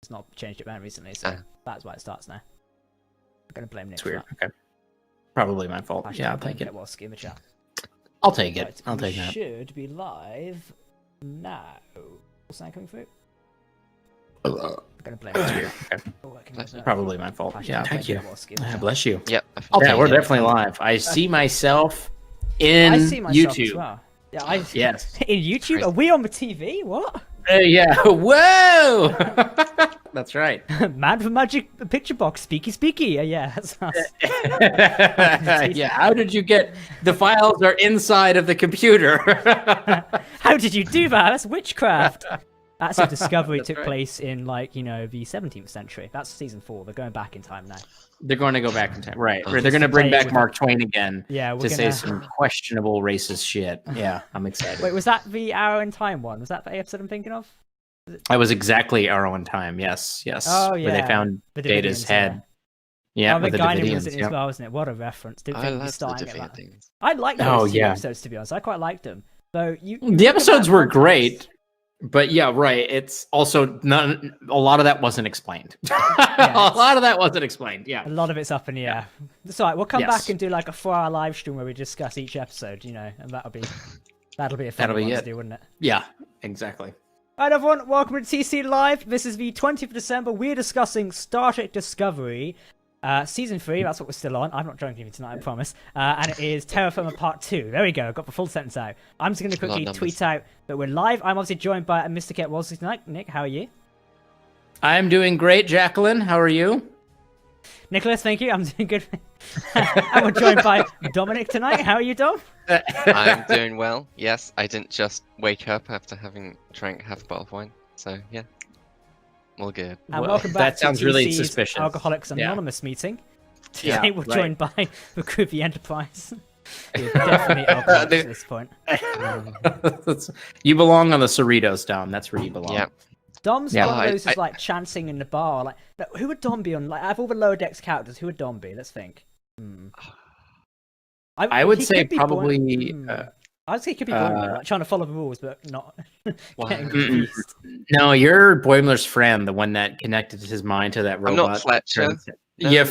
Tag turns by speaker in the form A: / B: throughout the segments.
A: It's not changed it around recently, so that's why it starts now. I'm gonna blame Nick.
B: It's weird. Okay. Probably my fault.
A: Hashtag
B: Yeah, I'll take it.
A: Ketwolski in the chat.
B: I'll take it.
A: Right,
B: I'll take
A: we
B: that.
A: should be live now. What's that coming through?
B: I'm
A: gonna blame
B: That's
A: Nick.
B: weird. Okay.
A: That's
B: Probably my fault.
A: Hashtag
B: Yeah, thank you.
A: Ketwolski in the chat.
B: Bless you.
C: Yep.
B: Yeah, we're definitely live. I see myself in
A: I see myself
B: YouTube.
A: as well. Yeah,
B: Yes.
A: In YouTube? Are we on the TV? What?
B: Yeah. Whoa! That's right.
A: Man from Magic Picture Box, speaky. Yeah, that's us.
B: Yeah. How did you get the files are inside of the computer?
A: How did you do that? That's witchcraft. That's a discovery
B: That's
A: took
B: right.
A: place in the 17th century. That's season 4. They're going back in time now.
B: They're going to go back in time. Right.
C: Oh.
B: They're going to bring
A: Play
B: back
A: with
B: Mark Twain again.
A: Yeah, we're
B: to say
A: gonna...
B: some questionable racist shit. Yeah, I'm excited.
A: Wait, was that the Arrow in Time one? Was that the episode I'm thinking of?
B: I was exactly Arrow in Time. Yes.
A: Oh,
B: Where
A: yeah.
B: they found
A: The
B: Data's
A: Davidians,
B: head. Yeah,
A: oh,
B: with
A: the
B: the
A: Guinan
B: Davidians.
A: was in it as well, wasn't it? What a reference. Didn't
C: I
A: think we'd be
C: love the
A: starting at
C: different
A: that.
C: things.
A: I liked those two episodes, to be honest. I quite liked them. So
B: The episodes were great, but yeah, right. It's also not a lot of that wasn't explained. A lot of that wasn't explained. Yeah,
A: a lot of it's up in the air. It's alright. We'll come
B: Yes.
A: back and do like a 4-hour live stream where we discuss each episode, and that'll be a fun one to do, wouldn't it?
B: Yeah, exactly.
A: Alright, everyone, welcome to TC Live. This is the 20th of December. We're discussing Star Trek Discovery, Season 3. That's what we're still on. I'm not joking you tonight, I promise. And it is Terra Firma Part 2. There we go. Got the full sentence out. I'm just going to quickly tweet out that we're live. I'm obviously joined by Mr. Ketwolski tonight. Nick, how are you?
B: I'm doing great, Jacqueline. How are you?
A: Nicholas, thank you. I'm doing good. And we're joined by Dominic tonight. How are you, Dom?
C: I'm doing well. Yes, I didn't just wake up after having drank half a bottle of wine. So yeah, all good.
A: And
B: Well,
A: welcome back
B: that sounds
A: to
B: really
A: TC's
B: suspicious.
A: Alcoholics
B: Yeah.
A: Anonymous meeting.
B: Yeah,
A: Today we're
B: right.
A: joined by the crew of the Enterprise. You're definitely alcoholics at this point.
B: You belong on the Cerritos, Dom. That's where you belong.
C: Yeah.
A: Dom's
B: Yeah.
A: one of those
C: I-
A: who's like chanting in the bar. Like, who would Dom be on? Like, out of all the lower decks characters, who would Dom be? Let's think.
B: I would
A: he
B: say
A: could be
B: probably.
A: I'd say he could be Boimler, like trying to follow the rules, but not
C: Wow.
A: getting confused.
B: No, you're Boimler's friend, the one that connected his mind to that
C: I'm
B: robot.
C: not Fletcher. No.
B: Yeah,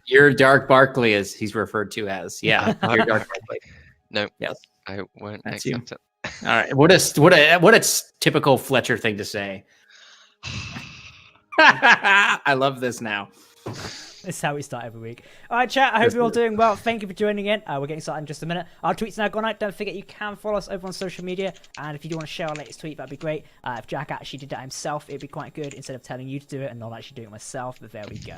B: you're Dark Barkley, as he's referred to as. Yeah, you're Dark Barkley.
C: No.
B: Yes.
C: I won't
B: That's you.
C: accept it.
B: All right. What a typical Fletcher thing to say. I love this now.
A: This is how we start every week. All right, chat. I hope you're all doing well. Thank you for joining in. We're getting started in just a minute. Our tweets now gone out. Don't forget you can follow us over on social media. And if you do want to share our latest tweet, that'd be great. If Jack actually did that himself, it'd be quite good instead of telling you to do it and not actually doing it myself. But there we go.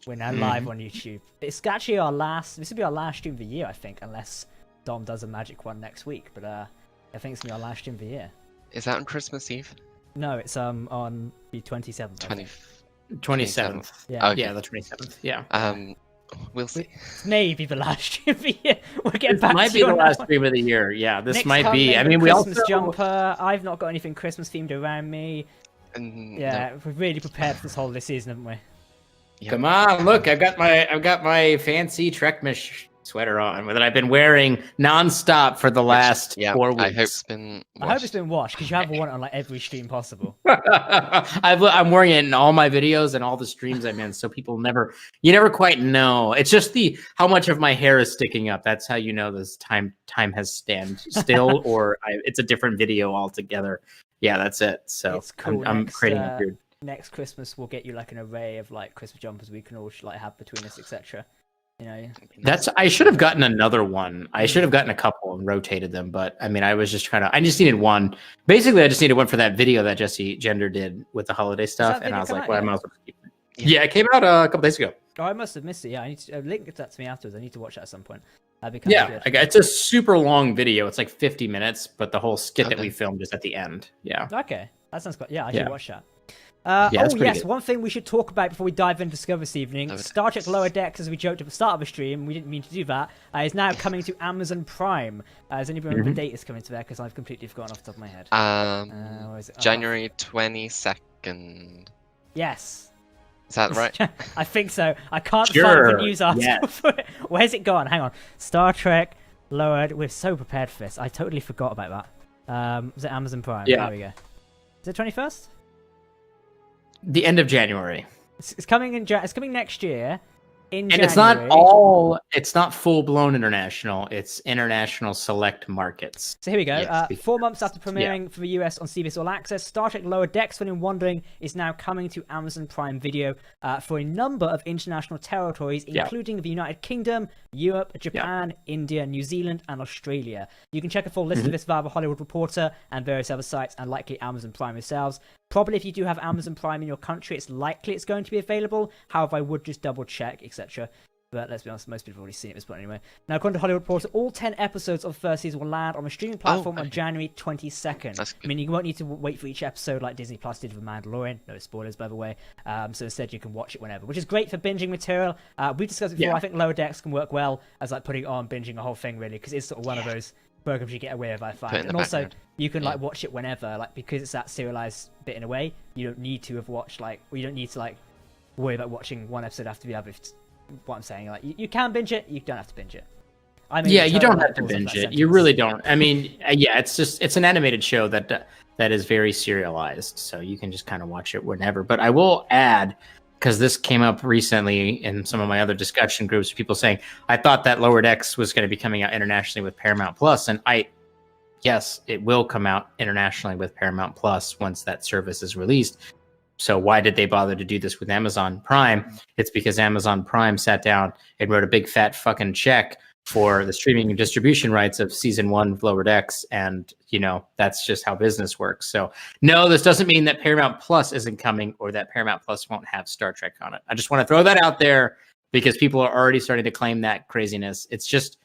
A: We're now live on YouTube. It's actually our last. This will be our last stream of the year, I think, unless Dom does a magic one next week. But I think it's gonna be our last stream of the year.
C: Is that on Christmas Eve?
A: No, it's on the 27th.
B: 27th.
A: Yeah.
C: Okay.
B: Yeah, the 27th. Yeah.
C: We'll see.
A: Maybe the last stream of the year. We'll get
B: This
A: back
B: might
A: to
B: be
A: you
B: the
A: on that
B: last
A: one.
B: stream of the year. Yeah, this
A: Nick's
B: might
A: can't
B: be.
A: make
B: I
A: a
B: mean, we
A: Christmas
B: also
A: jumper. I've not got anything Christmas themed around me. Yeah,
C: No.
A: we've really prepared for this holiday season, haven't we?
C: Yeah.
B: Come on, look! I've got my fancy Trekmish sweater on that I've been wearing nonstop for the last
C: Yeah,
B: 4 weeks.
C: I hope it's been.
A: I hope it's been washed because you have worn it on like every stream possible.
B: I'm wearing it in all my videos and all the streams I'm in, so people you never quite know. It's just how much of my hair is sticking up. That's how you know this time has stand still, or it's a different video altogether. Yeah, that's it. So
A: It's cool.
B: I'm
A: Next,
B: creating a beard.
A: Next Christmas, we'll get you like an array of like Christmas jumpers we can all like have between us, etc. You know.
B: I should have gotten another one. I should have gotten a couple and rotated them, but I mean, I just needed one. Basically, I just needed one for that video that Jesse Gender did with the holiday stuff,
A: that
B: and I
A: video
B: was
A: come
B: like,
A: out
B: well, I
A: yet?
B: might as well keep it. Yeah, it came out a couple days ago.
A: Oh, I must have missed it. Yeah, I need to link that to me afterwards. I need to watch that at some point. That'd be kind of good.
B: It's a super long video. It's like 50 minutes, but the whole skit that
C: Okay.
B: we filmed is at the end. Yeah.
A: Okay, that sounds good. Yeah, I
B: Yeah.
A: should watch that.
B: it's pretty good.
A: One thing we should talk about before we dive into Discover this evening.
C: Lower
A: Star Trek Lower Decks, as we joked at the start of the stream, we didn't mean to do that, is now coming to Amazon Prime. Does anybody remember the date it's coming to there? Because I've completely forgotten off the top of my head. Where is it? Oh,
C: January 22nd.
A: Yes.
C: Is that right?
A: I think so. I can't find
B: Sure,
A: the news article
B: yes.
A: for it. Where's it gone? Hang on. Star Trek Lowered. We're so prepared for this. I totally forgot about that. Was it Amazon Prime?
B: Yeah.
A: There we go. Is it 21st?
B: The end of January.
A: It's coming it's coming next year. In
B: And
A: January.
B: it's not full blown international. It's international select markets.
A: So here we go.
C: Yes.
A: 4 months after premiering for the US on CBS All Access, Star Trek Lower Decks, when in wondering, is now coming to Amazon Prime Video for a number of international territories, including the United Kingdom, Europe, Japan, India, New Zealand, and Australia. You can check a full list of this via The Hollywood Reporter and various other sites, and likely Amazon Prime yourselves. Probably if you do have Amazon Prime in your country, it's likely it's going to be available. However, I would just double check, etc. But let's be honest, most people have already seen it at this point anyway. Now, according to Hollywood Reporter, all 10 episodes of the first season will land on a streaming platform on January 22nd. I mean, you won't need to wait for each episode like Disney Plus did with Mandalorian. No spoilers, by the way. So instead, you can watch it whenever, which is great for binging material. We've discussed it before. I think Lower Decks can work well as like putting it on, binging a whole thing, really, because it's sort of one of those programs you get away with, I find. And also, you can like watch it whenever, like, because it's that serialized bit in a way. You don't need to have watched or you don't need to like worry about watching one episode after the other. What I'm saying, like, you can binge it, you don't have to binge it. I mean,
B: you don't have to binge it. You really don't. I mean, it's an animated show that is very serialized, so you can just kind of watch it whenever. But I will add, because this came up recently in some of my other discussion groups, people saying, I thought that Lower Decks was going to be coming out internationally with Paramount Plus. And yes, it will come out internationally with Paramount Plus once that service is released. So why did they bother to do this with Amazon Prime? It's because Amazon Prime sat down and wrote a big fat fucking check for the streaming and distribution rights of season 1 of Lower Decks. And, that's just how business works. So no, this doesn't mean that Paramount Plus isn't coming or that Paramount Plus won't have Star Trek on it. I just want to throw that out there because people are already starting to claim that craziness. It's just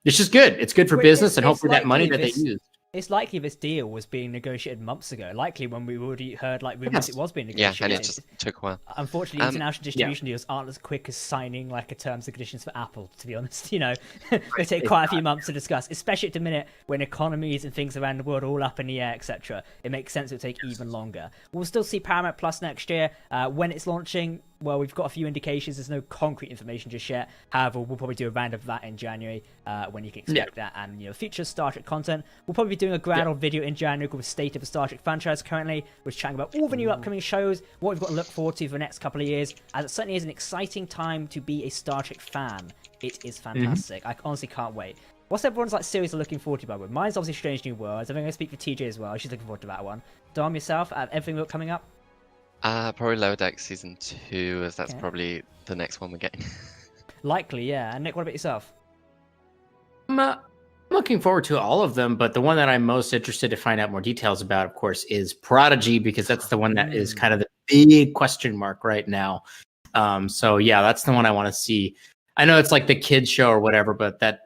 B: good. It's good for business, and hopefully that money that they use.
A: It's likely this deal was being negotiated months ago. Likely when we already heard rumors it was being negotiated.
C: Yeah, and it just took a while.
A: Unfortunately, international distribution deals aren't as quick as signing terms and conditions for Apple. To be honest, they take quite a few months to discuss, especially at the minute when economies and things around the world are all up in the air, etc. It makes sense it would take even longer. We'll still see Paramount Plus next year. When it's launching, well, we've got a few indications. There's no concrete information just yet. However, we'll probably do a round of that in January when you can expect that. And, future Star Trek content. We'll probably be doing a grand old video in January called the State of the Star Trek franchise currently. We're chatting about all the new upcoming shows, what we've got to look forward to for the next couple of years, as it certainly is an exciting time to be a Star Trek fan. It is fantastic. I honestly can't wait. What's everyone's series are looking forward to, by the way? Mine's obviously Strange New Worlds. I think I'm going to speak for TJ as well. She's looking forward to that one. Dom, yourself, everything coming up?
C: Probably Lower Decks season 2, as that's probably the next one we're getting.
A: Likely, yeah. And Nick, what about yourself?
B: I'm looking forward to all of them, but the one that I'm most interested to find out more details about, of course, is Prodigy, because that's the one that is kind of the big question mark right now. So yeah, that's the one I want to see. I know it's like the kids show or whatever, but that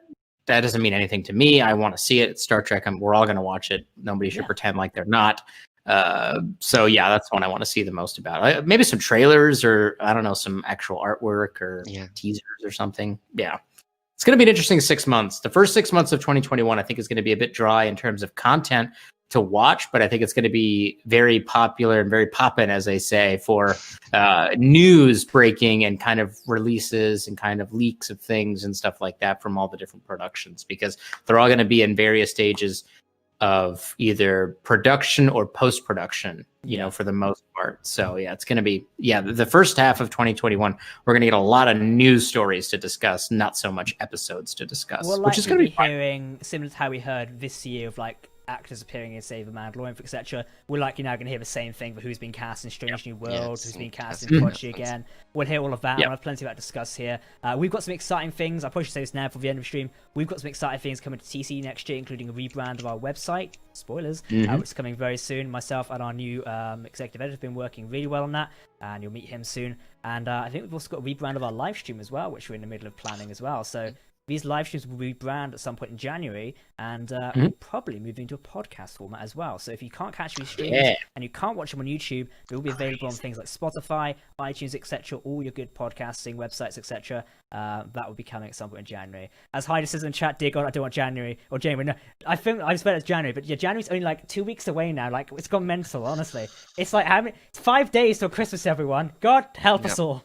B: doesn't mean anything to me. I want to see it. It's Star Trek. We're all going to watch it. Nobody should pretend like they're not. So yeah, that's the one I want to see the most about. Maybe some trailers, or I don't know, some actual artwork or teasers or something. Yeah. It's going to be an interesting 6 months. The first 6 months of 2021, I think, is going to be a bit dry in terms of content to watch, but I think it's going to be very popular and very poppin', as they say, for news breaking and kind of releases and kind of leaks of things and stuff like that from all the different productions, because they're all going to be in various stages of either production or post-production, for the most part. So yeah, it's going to be, the first half of 2021, we're going to get a lot of news stories to discuss, not so much episodes to discuss, which is going to be hearing
A: similar to how we heard this year of actors appearing in, say, The Mandalorian, etc. We're likely now going to hear the same thing for who's been cast in Strange New Worlds, who's been cast in Prodigy again. We'll hear all of that. We'll have plenty of that to discuss here. We've got some exciting things. I probably should say this now for the end of the stream. We've got some exciting things coming to TC next year, including a rebrand of our website. Spoilers. Which is coming very soon. Myself and our new executive editor have been working really well on that, and you'll meet him soon. And I think we've also got a rebrand of our live stream as well, which we're in the middle of planning as well. So these live streams will rebrand at some point in January, and we'll probably move into a podcast format as well. So if you can't catch these streams and you can't watch them on YouTube, they will be available on things like Spotify, iTunes, etc., all your good podcasting websites, etc. That will be coming at some point in January. As Heidi says in chat, dear God, I don't want January or January. No, I expect it's January, but yeah, January's only 2 weeks away now. It's gone mental, honestly. It's it's 5 days till Christmas, everyone. God help us all.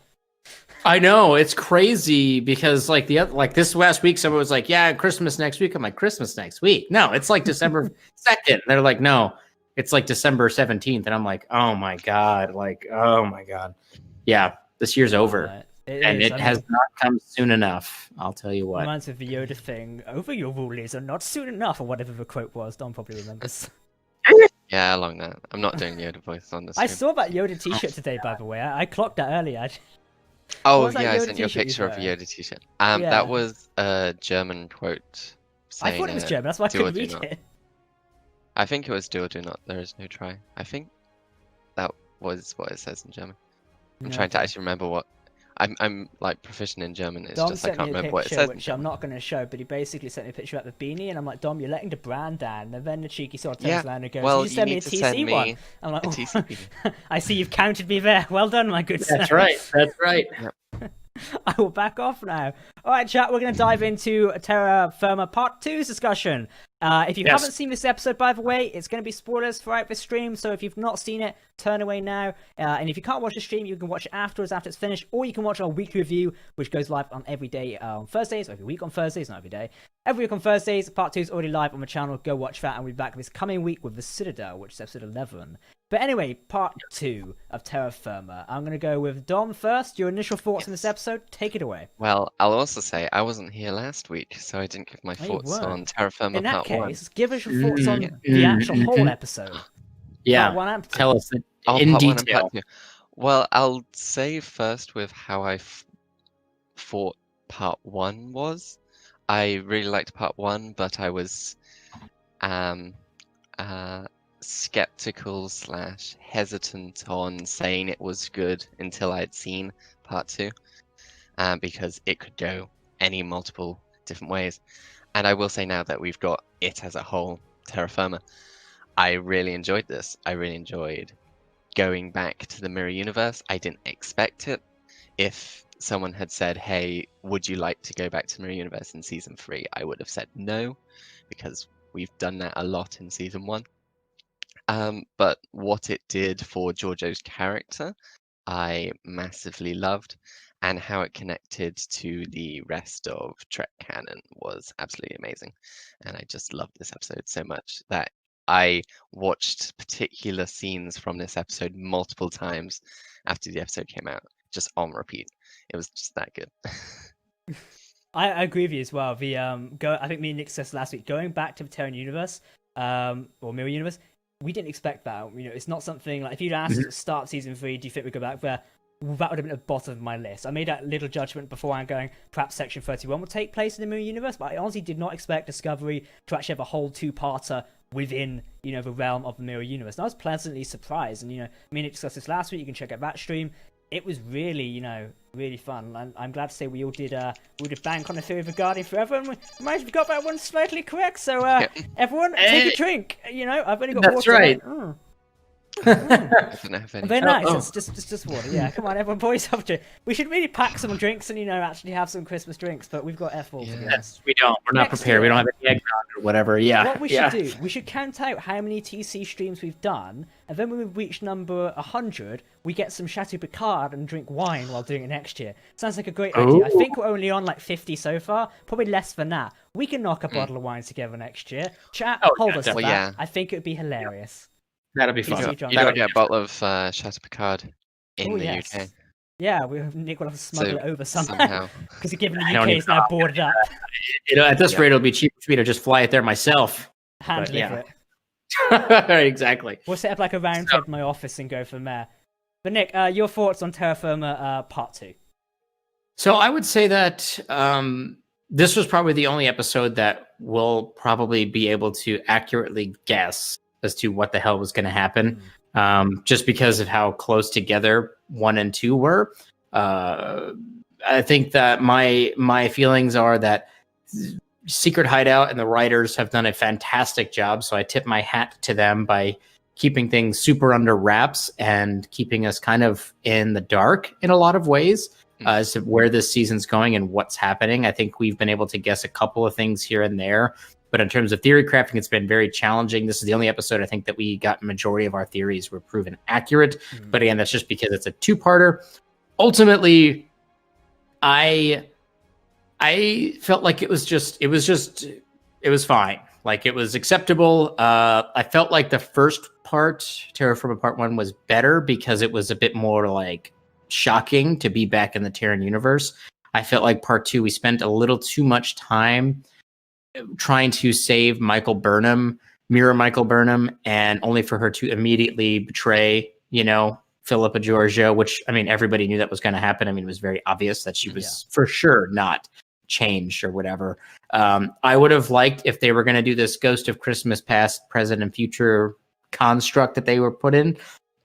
B: I know, it's crazy because this last week, someone was like, "Yeah, Christmas next week." I'm like, "Christmas next week? No, it's December 2nd." They're like, "No, it's like December 17th, and I'm like, oh my god, yeah, this year's over.
A: Right.
B: It has not come soon enough. I'll tell you what.
A: Reminds me of the Yoda thing. Over your rulers are not soon enough, or whatever the quote was. Don probably remembers.
C: Yeah, along that. I'm not doing Yoda voice on this.
A: I saw that Yoda t-shirt today, by the way. I clocked that earlier.
C: Oh
A: was that
C: yeah, I
A: Yoda
C: sent you a
A: t-shirt you
C: picture of a
A: wear?
C: Yoda t-shirt.
A: Yeah.
C: That was a German quote.
A: I
C: Saying,
A: thought it was German. That's why I
C: do or
A: couldn't
C: do
A: read
C: not.
A: it.
C: I think it was do or do not. There is no try. I think that was what it says in German. I'm trying to actually remember what. I'm like proficient in German. It's
A: Dom
C: just I
A: sent
C: can't
A: me a
C: remember what it
A: picture,
C: says. in
A: which I'm
C: German.
A: not going to show, but he basically sent me a picture of the beanie, and I'm like, Dom, you're letting the brand down. And then the cheeky sort of turns
C: Yeah,
A: around and goes,
C: well,
A: you send me a
C: need to send
A: TC
C: me
A: one. I'm like,
C: a
A: oh,
C: TC.
A: I see you've counted me there. Well done, my good sir.
B: That's right. That's right.
A: I will back off now. All right, chat, we're going to dive into Terra Firma Part 2's discussion. If you haven't seen this episode, by the way, it's going to be spoilers throughout the stream, so if you've not seen it, turn away now. And if you can't watch the stream, you can watch it afterwards, after it's finished, or you can watch our weekly review, which goes live on every day on Thursdays, or every week on Thursdays, not every day. Every week on Thursdays, Part 2 is already live on the channel. Go watch that, and we'll be back this coming week with The Citadel, which is episode 11. But anyway, Part 2 of Terra Firma. I'm going to go with Dom first. Your initial thoughts on this episode? Take it away.
C: Well, I'll also say I wasn't here last week, so I didn't give my thoughts on Terra Firma
A: In that
C: Part 1.
A: case, give us your thoughts on the actual whole episode.
B: Yeah,
A: Part 1 and 2.
B: tell us in
C: Part 1 and
B: detail.
C: Part 2. Well, I'll say first with how I thought Part 1 was. I really liked Part 1, but I was skeptical / hesitant on saying it was good until I'd seen Part 2, because it could go any multiple different ways. And I will say now that we've got it as a whole, Terra Firma, I really enjoyed this. I really enjoyed going back to the mirror universe. I didn't expect it. If someone had said, hey, would you like to go back to mirror universe in season 3, I would have said no, because we've done that a lot in season 1. But what it did for Georgiou's character, I massively loved, and how it connected to the rest of Trek canon was absolutely amazing. And I just loved this episode so much that I watched particular scenes from this episode multiple times after the episode came out, just on repeat. It was just that good.
A: I agree with you as well. I think me and Nick said last week, going back to the Terran universe, or mirror universe, we didn't expect that. You know, it's not something like if you'd asked us at the start of season 3, do you think we go back there? That would have been at the bottom of my list. I made that little judgment beforehand, going perhaps Section 31 will take place in the mirror universe, but I honestly did not expect Discovery to actually have a whole 2-parter within, you know, the realm of the mirror universe. And I was pleasantly surprised. And, you know, me and Nick discussed this last week. You can check out that stream. It was really, you know, really fun. And I'm glad to say we all did bank on the theory of the Guardian forever, and we managed to got that one slightly correct. So everyone, take a drink. You know, I've only got
B: That's
A: water.
B: right.
C: I don't have any.
A: Very nice. It's just water. Yeah, come on, everyone, pour yourself a drink. We should really pack some drinks and, you know, actually have some Christmas drinks, but we've got F4 to be honest.
B: We don't. We're not
A: Next
B: prepared. We
A: year.
B: don't have any eggnog or whatever. Yeah.
A: What we should do, we should count out how many TC streams we've done, and then when we reach number 100, we get some Chateau Picard and drink wine while doing it next year. Sounds like a great idea. I think we're only on like 50 so far, probably less than that. We can knock a bottle of wine together next year. Chat, hold us to that.
C: Well, yeah.
A: I think it would be hilarious.
B: That'll be fun.
A: TC John.
C: You gotta get a bottle of Chateau Picard in the
A: yes.
C: UK.
A: Yeah, Nick will have to smuggle it over somehow. Because given the
B: I don't
A: UK
B: even
A: is now boarded up.
B: You know, at this rate, it'll be cheaper for me to just fly it there myself.
A: Hand
B: But,
A: deliver
B: yeah.
A: it.
B: Exactly.
A: We'll set up like a round table in my office and go from there. But Nick, your thoughts on Terra Firma Part 2?
B: So I would say that this was probably the only episode that we'll probably be able to accurately guess as to what the hell was going to happen, just because of how close together 1 and 2 were. I think that my feelings are that Secret Hideout and the writers have done a fantastic job, so I tip my hat to them by keeping things super under wraps and keeping us kind of in the dark in a lot of ways as to where this season's going and what's happening. I think we've been able to guess a couple of things here and there, but in terms of theory crafting, it's been very challenging. This is the only episode I think that we got majority of our theories were proven accurate. But again, that's just because it's a 2-parter. Ultimately, I felt like it was fine. Like, it was acceptable. I felt like the first part, Terra Firma Part 1, was better because it was a bit more like shocking to be back in the Terran universe. I felt like Part 2, we spent a little too much time trying to save Michael Burnham, mirror Michael Burnham, and only for her to immediately betray, Phillipa Georgiou, which, I mean, everybody knew that was going to happen. I mean, it was very obvious that she was for sure not changed or whatever. I would have liked if they were going to do this Ghost of Christmas Past, Present, and Future construct that they were put in.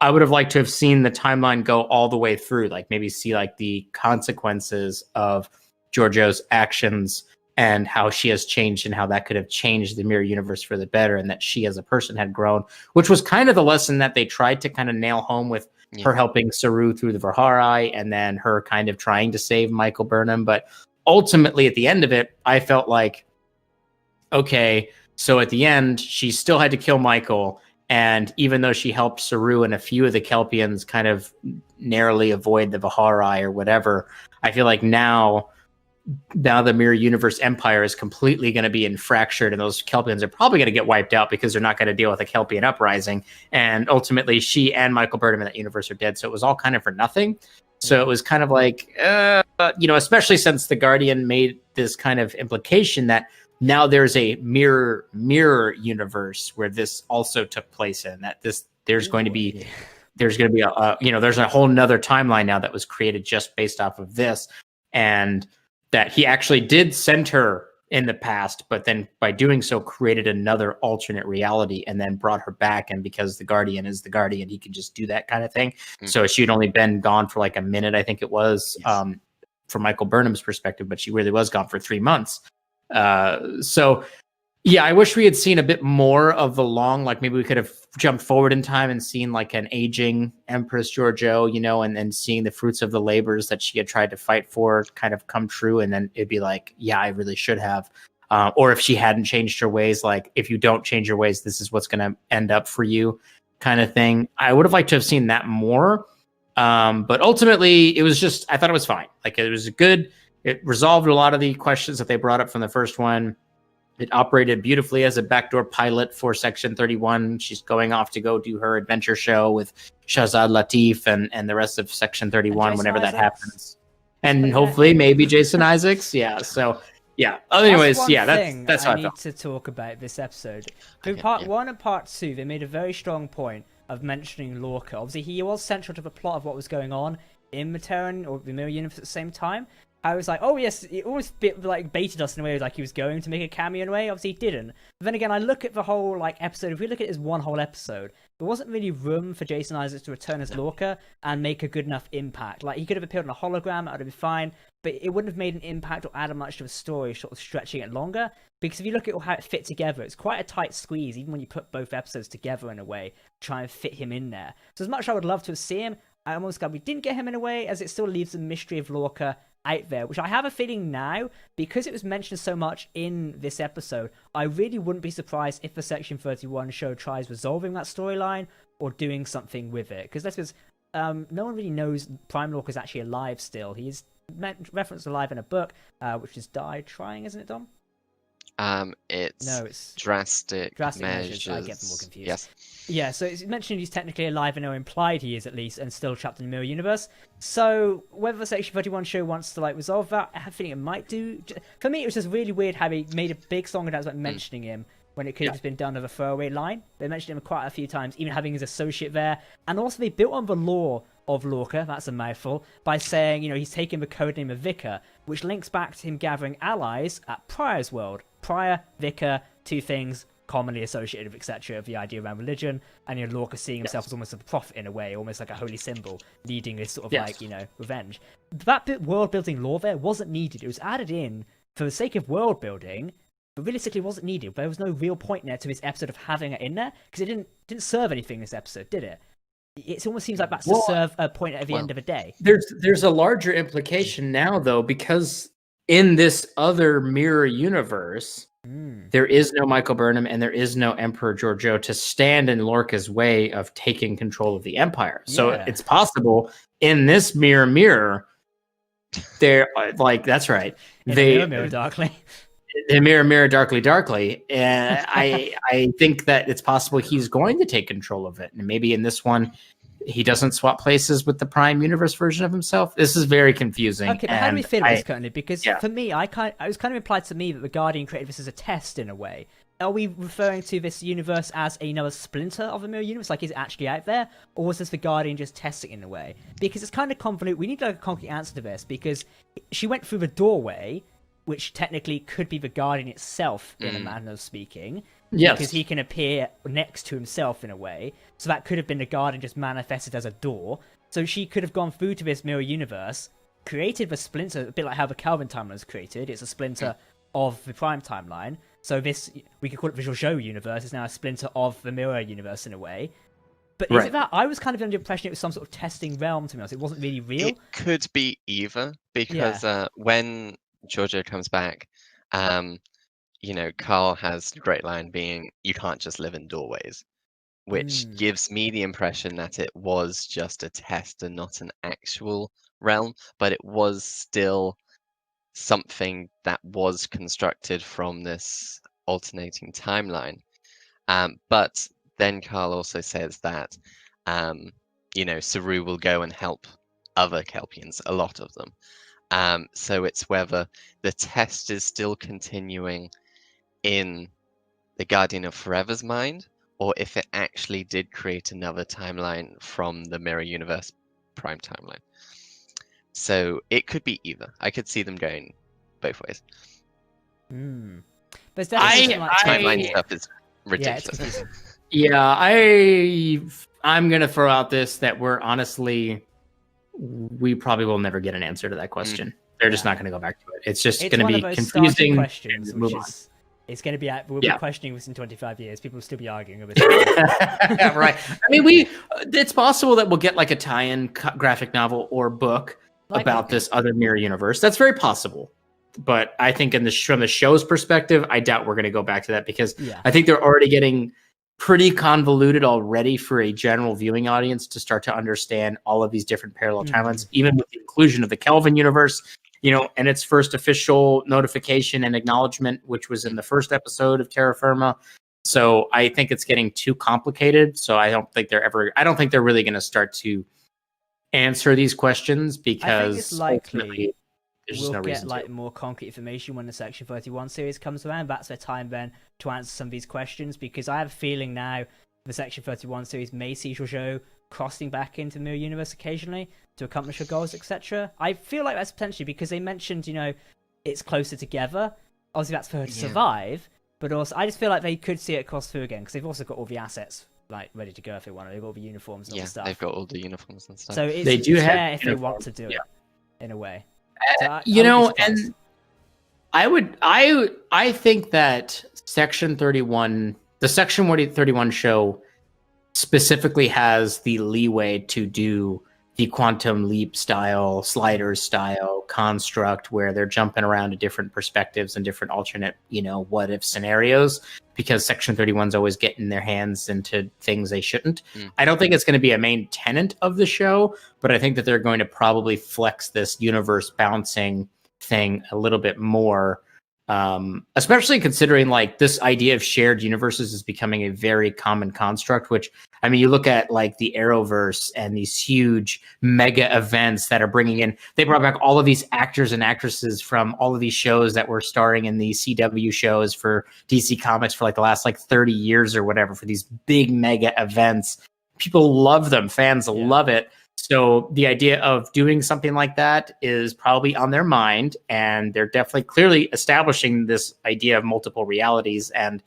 B: I would have liked to have seen the timeline go all the way through, like maybe see like the consequences of Georgiou's actions and how she has changed and how that could have changed the mirror universe for the better, and that she as a person had grown, which was kind of the lesson that they tried to kind of nail home with her helping Saru through the Vihari and then her kind of trying to save Michael Burnham. But ultimately, at the end of it, I felt like, okay, so at the end, she still had to kill Michael. And even though she helped Saru and a few of the Kelpians kind of narrowly avoid the Vihari or whatever, I feel like now the Mirror Universe Empire is completely going to be fractured, and those Kelpians are probably going to get wiped out because they're not going to deal with a Kelpian uprising. And ultimately, she and Michael Burnham in that universe are dead. So it was all kind of for nothing. So it was kind of like, especially since the Guardian made this kind of implication that now there's a mirror universe where this also took place in, that there's going to be there's a whole nother timeline now that was created just based off of this, and that he actually did send her in the past, but then by doing so created another alternate reality and then brought her back. And because the Guardian is the Guardian, he can just do that kind of thing. So she'd only been gone for like a minute, I think it was, from Michael Burnham's perspective, but she really was gone for 3 months. So yeah, I wish we had seen a bit more of the like maybe we could have jumped forward in time and seen like an aging Empress Georgiou, and then seeing the fruits of the labors that she had tried to fight for kind of come true. And then it'd be like, yeah, I really should have. Or if she hadn't changed her ways, like, if you don't change your ways, this is what's going to end up for you kind of thing. I would have liked to have seen that more. But ultimately it was just, I thought it was fine. Like, it was good. It resolved a lot of the questions that they brought up from the first one. It operated beautifully as a backdoor pilot for Section 31. She's going off to go do her adventure show with Shahzad Latif and the rest of Section 31 whenever that happens. And hopefully maybe Jason Isaacs. Yeah. So yeah. Anyways, that's how I
A: need to talk about this episode. For part 1 and part 2, they made a very strong point of mentioning Lorca. Obviously, he was central to the plot of what was going on in the Terran or the Mirror Universe at the same time. I was like, oh yes, it almost baited us in a way, like he was going to make a cameo in a way. Obviously he didn't. But then again, I look at the whole episode. If we look at it as one whole episode, there wasn't really room for Jason Isaacs to return as Lorca and make a good enough impact. Like, he could have appeared on a hologram, that would have been fine, but it wouldn't have made an impact or added much to the story, sort of stretching it longer. Because if you look at how it fit together, it's quite a tight squeeze, even when you put both episodes together in a way, try and fit him in there. So as much as I would love to see him, I'm almost glad we didn't get him in a way, as it still leaves the mystery of Lorca out there, which I have a feeling now, because it was mentioned so much in this episode, I really wouldn't be surprised if the Section 31 show tries resolving that storyline or doing something with it. Because no one really knows Prime Lorca is actually alive still. He is referenced alive in a book, which is Died Trying, isn't it, Dom?
C: It's drastic measures.
A: I get them all confused.
C: Yes.
A: Yeah, so it's mentioned he's technically alive, and implied he is at least, and still trapped in the Mirror Universe. So whether the Section 31 show wants to resolve that, I have a feeling it might do. For me, it was just really weird how he made a big song about mentioning him when it could have just been done with a throwaway line. They mentioned him quite a few times, even having his associate there, and also they built on the lore of Lorca, that's a mouthful, by saying, he's taken the codename of Vicar, which links back to him gathering allies at Prior's world. Prior, Vicar, two things commonly associated with, etc., of the idea around religion, and Lorca seeing himself as almost a prophet in a way, almost like a holy symbol, leading this sort of revenge. That bit world building lore there wasn't needed. It was added in for the sake of world building, but realistically wasn't needed. There was no real point there to this episode of having it in there, because it didn't serve anything this episode, did it? It almost seems like that's to serve a point at the end of the day.
B: There's a larger implication now, though, because in this other mirror universe, there is no Michael Burnham and there is no Emperor Georgiou to stand in Lorca's way of taking control of the Empire. So it's possible in this mirror, they're that's right.
A: Mirror darkly.
B: the mirror, mirror, darkly, darkly. I think that it's possible he's going to take control of it, and maybe in this one, he doesn't swap places with the Prime Universe version of himself. This is very confusing.
A: Okay, but how do we feel about this currently? Because
B: yeah.
A: for me, it was kind of implied to me that the Guardian created this as a test in a way. Are we referring to this universe as another splinter of the mirror universe? Like, is it actually out there? Or was this the Guardian just testing in a way? Because it's kind of convoluted. We need like a concrete answer to this, because she went through the doorway, which technically could be the Guardian itself in a manner of speaking.
B: Yes.
A: Because he can appear next to himself in a way. So that could have been the Guardian just manifested as a door. So she could have gone through to this mirror universe, created the splinter, a bit like how the Kelvin timeline was created. It's a splinter of the Prime timeline. So this, we could call it the Georgiou universe, is now a splinter of the mirror universe in a way. But is it that? I was kind of under the impression it was some sort of testing realm, to be honest. It wasn't really real.
C: It could be either, because when Georgiou comes back, you know, Carl has the great line being, "You can't just live in doorways," which gives me the impression that it was just a test and not an actual realm, but it was still something that was constructed from this alternating timeline. But then Carl also says that, you know, Saru will go and help other Kelpians, a lot of them. So it's whether the test is still continuing in the Guardian of Forever's mind, or if it actually did create another timeline from the Mirror Universe Prime timeline. So it could be either. I could see them going both ways.
A: But it's definitely
C: timeline stuff is ridiculous.
B: I'm gonna throw out this that we probably will never get an answer to that question. They're just not going to go back to it. It's just going to be confusing
A: questions.
B: Move on.
A: It's going to be. We'll be questioning this in 25 years. People will still be arguing over
B: it. Right. I mean, it's possible that we'll get like a tie-in graphic novel or book about this other mirror universe. That's very possible. But I think from the show's perspective, I doubt we're going to go back to that, because I think they're already getting pretty convoluted already for a general viewing audience to start to understand all of these different parallel timelines, even with the inclusion of the Kelvin universe, you know, and its first official notification and acknowledgement, which was in the first episode of Terra Firma. So I think it's getting too complicated. So I don't think they're really going to start to answer these questions, because
A: it's likely
B: we'll
A: no get like more concrete information when the Section 31 series comes around. That's their time then to answer some of these questions, because I have a feeling now the Section 31 series may see Georgiou crossing back into the Mirror Universe occasionally to accomplish her goals, etc. I feel like that's potentially because they mentioned, you know, it's closer together. Obviously, that's for her to survive, but also I just feel like they could see it cross through again, because they've also got all the assets like ready to go if they want. They've got all the uniforms and all the stuff.
C: They've got all the uniforms and stuff.
A: So it's
B: they do
A: have if they want to do it in a way. So
B: and I think that Section 31, the Section 31 show specifically has the leeway to do the quantum leap style, sliders style construct, where they're jumping around to different perspectives and different alternate, you know, what if scenarios, because Section 31's always getting their hands into things they shouldn't. I don't think it's going to be a main tenet of the show, but I think that they're going to probably flex this universe bouncing thing a little bit more, especially considering like this idea of shared universes is becoming a very common construct, which, I mean, you look at like the Arrowverse and these huge mega events that are bringing in, they brought back all of these actors and actresses from all of these shows that were starring in the CW shows for DC Comics for like the last like 30 years or whatever, for these big mega events. People love them. Fans love it. So the idea of doing something like that is probably on their mind, and they're definitely clearly establishing this idea of multiple realities, and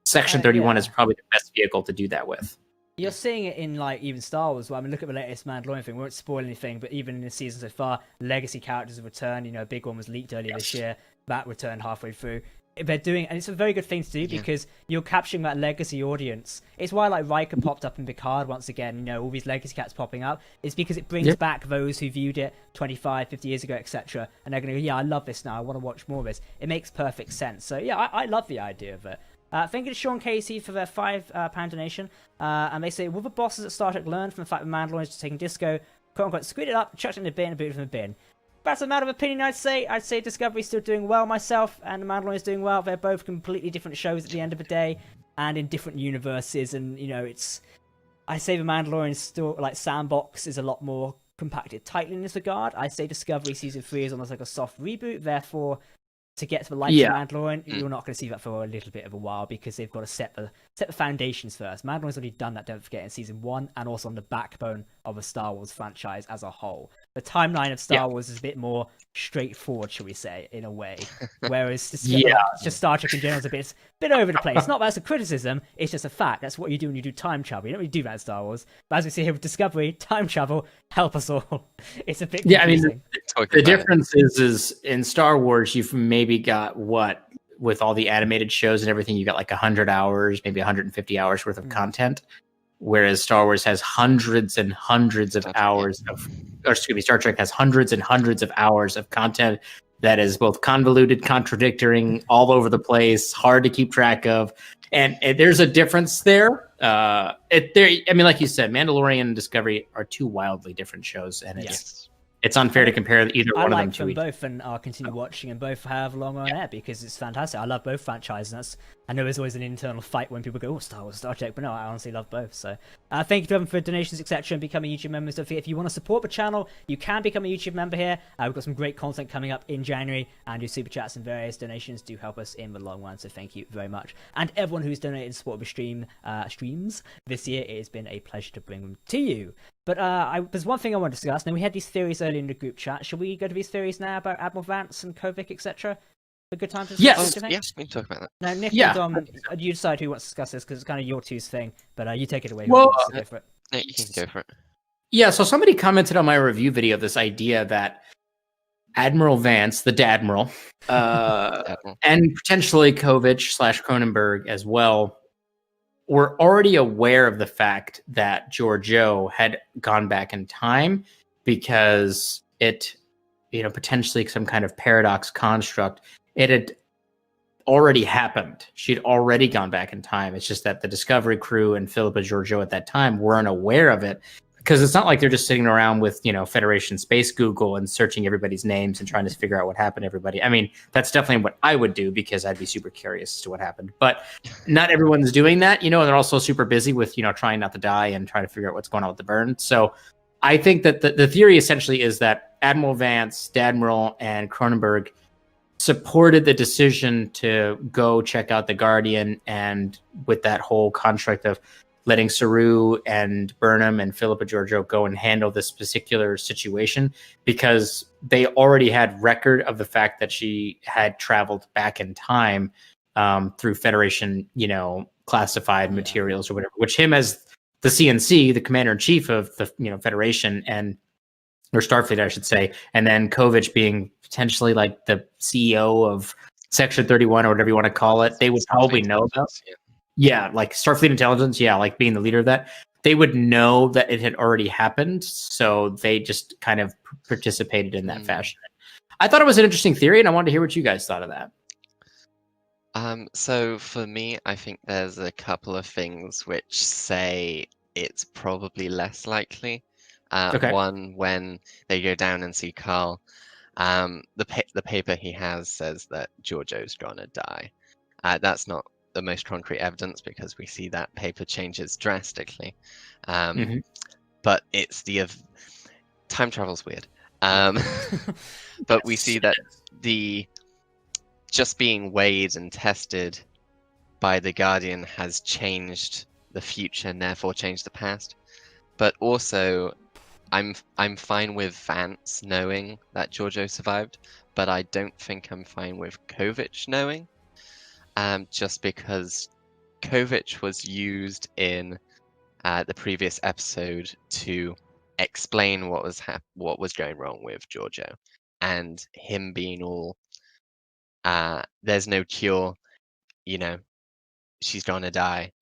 B: Section 31 is probably the best vehicle to do that with.
A: You're seeing it in like even Star Wars. Well, I mean, look at the latest Mandalorian thing. We won't spoil anything, but even in the season so far, legacy characters have returned. You know, a big one was leaked earlier this year. That returned halfway through. They're doing, and it's a very good thing to do, because you're capturing that legacy audience. It's why like Riker popped up in Picard once again, you know, all these legacy cats popping up. It's because it brings back those who viewed it 25, 50 years ago, etc. And they're going to go, I love this now. I want to watch more of this. It makes perfect sense. So yeah, I love the idea of it. Thank you to Sean Casey for their £5 donation. And they say, will the bosses at Star Trek learn from the fact that Mandalorians are taking Disco, quote unquote, screwed it up, chucked it in the bin, and booted it from the bin? that's a matter of opinion. I'd say Discovery's still doing well myself, and The Mandalorian is doing well. They're both completely different shows at the end of the day, and in different universes. And I say The Mandalorian still like Sandbox is a lot more compacted tightly in this regard. I say Discovery season 3 is almost like a soft reboot. Therefore, to get to the likes of Mandalorian, you're not going to see that for a little bit of a while because they've got to set the foundations first. Mandalorian's already done that, don't forget, in season 1 and also on the backbone of a Star Wars franchise as a whole. The timeline of Star Wars is a bit more straightforward, shall we say, in a way. Whereas just Star Trek in general is a bit over the place. Not that it's a criticism, it's just a fact. That's what you do when you do time travel. You don't really do that in Star Wars. But as we see here with Discovery, time travel, help us all. It's a bit confusing.
B: The difference is in Star Wars, you've maybe got with all the animated shows and everything, you got like 100 hours, maybe 150 hours worth of content. Whereas Star Wars has hundreds and hundreds of hours Star Trek has hundreds and hundreds of hours of content that is both convoluted, contradicting, all over the place, hard to keep track of. And there's a difference there. I mean, like you said, Mandalorian and Discovery are two wildly different shows, and it's unfair to compare either one of them to each other.
A: I like them both, and I'll continue watching, and both have long on air because it's fantastic. I love both franchises. I know there's always an internal fight when people go, "Oh, Star Wars, Star Trek," but no, I honestly love both. So, thank you to everyone for donations, etc., and becoming YouTube members. Don't forget, if you want to support the channel, you can become a YouTube member here. We've got some great content coming up in January, and your super chats and various donations do help us in the long run. So, thank you very much, and everyone who's donated in support of the streams this year. It has been a pleasure to bring them to you. But there's one thing I want to discuss. Now, we had these theories earlier in the group chat. Should we go to these theories now about Admiral Vance and Kovic, etc.? A good time to discuss this?
C: Yes, we can talk about that.
A: Now, Nick, you decide who wants to discuss this because it's kind of your two's thing. But you take it away.
B: Well,
A: go for it.
C: Nick, you can go for it.
B: Yeah, so somebody commented on my review video this idea that Admiral Vance, the Dadmiral, and potentially Kovic/Cronenberg as well, were already aware of the fact that Georgiou had gone back in time because it, potentially some kind of paradox construct. It had already happened. She'd already gone back in time. It's just that the Discovery crew and Phillipa Georgiou at that time weren't aware of it, because it's not like they're just sitting around with, Federation Space Google and searching everybody's names and trying to figure out what happened to everybody. I mean, that's definitely what I would do because I'd be super curious as to what happened. But not everyone's doing that, and they're also super busy with, trying not to die and trying to figure out what's going on with the burn. So I think that the theory essentially is that Admiral Vance, Dadmiral, and Cronenberg supported the decision to go check out the Guardian, and with that whole construct of letting Saru and Burnham and Phillipa Georgiou go and handle this particular situation, because they already had record of the fact that she had traveled back in time through Federation, classified materials or whatever, which him as the CNC, the commander-in-chief of the Federation or Starfleet, I should say, and then Kovic being potentially like the CEO of Section 31 or whatever you want to call it, they would probably know about. Yeah, like Starfleet Intelligence, like being the leader of that. They would know that it had already happened, so they just kind of participated in that fashion. I thought it was an interesting theory, and I wanted to hear what you guys thought of that.
C: So for me, I think there's a couple of things which say it's probably less likely. One, when they go down and see Carl, the paper he has says that Georgiou's gonna die. That's not the most concrete evidence because we see that paper changes drastically. But it's time travel's weird. But we see that the just being weighed and tested by the Guardian has changed the future and therefore changed the past. But also, I'm fine with Vance knowing that Georgiou survived, but I don't think I'm fine with Kovic knowing. Just because Kovic was used in the previous episode to explain what was going wrong with Georgiou, and him being all, there's no cure, she's gonna die.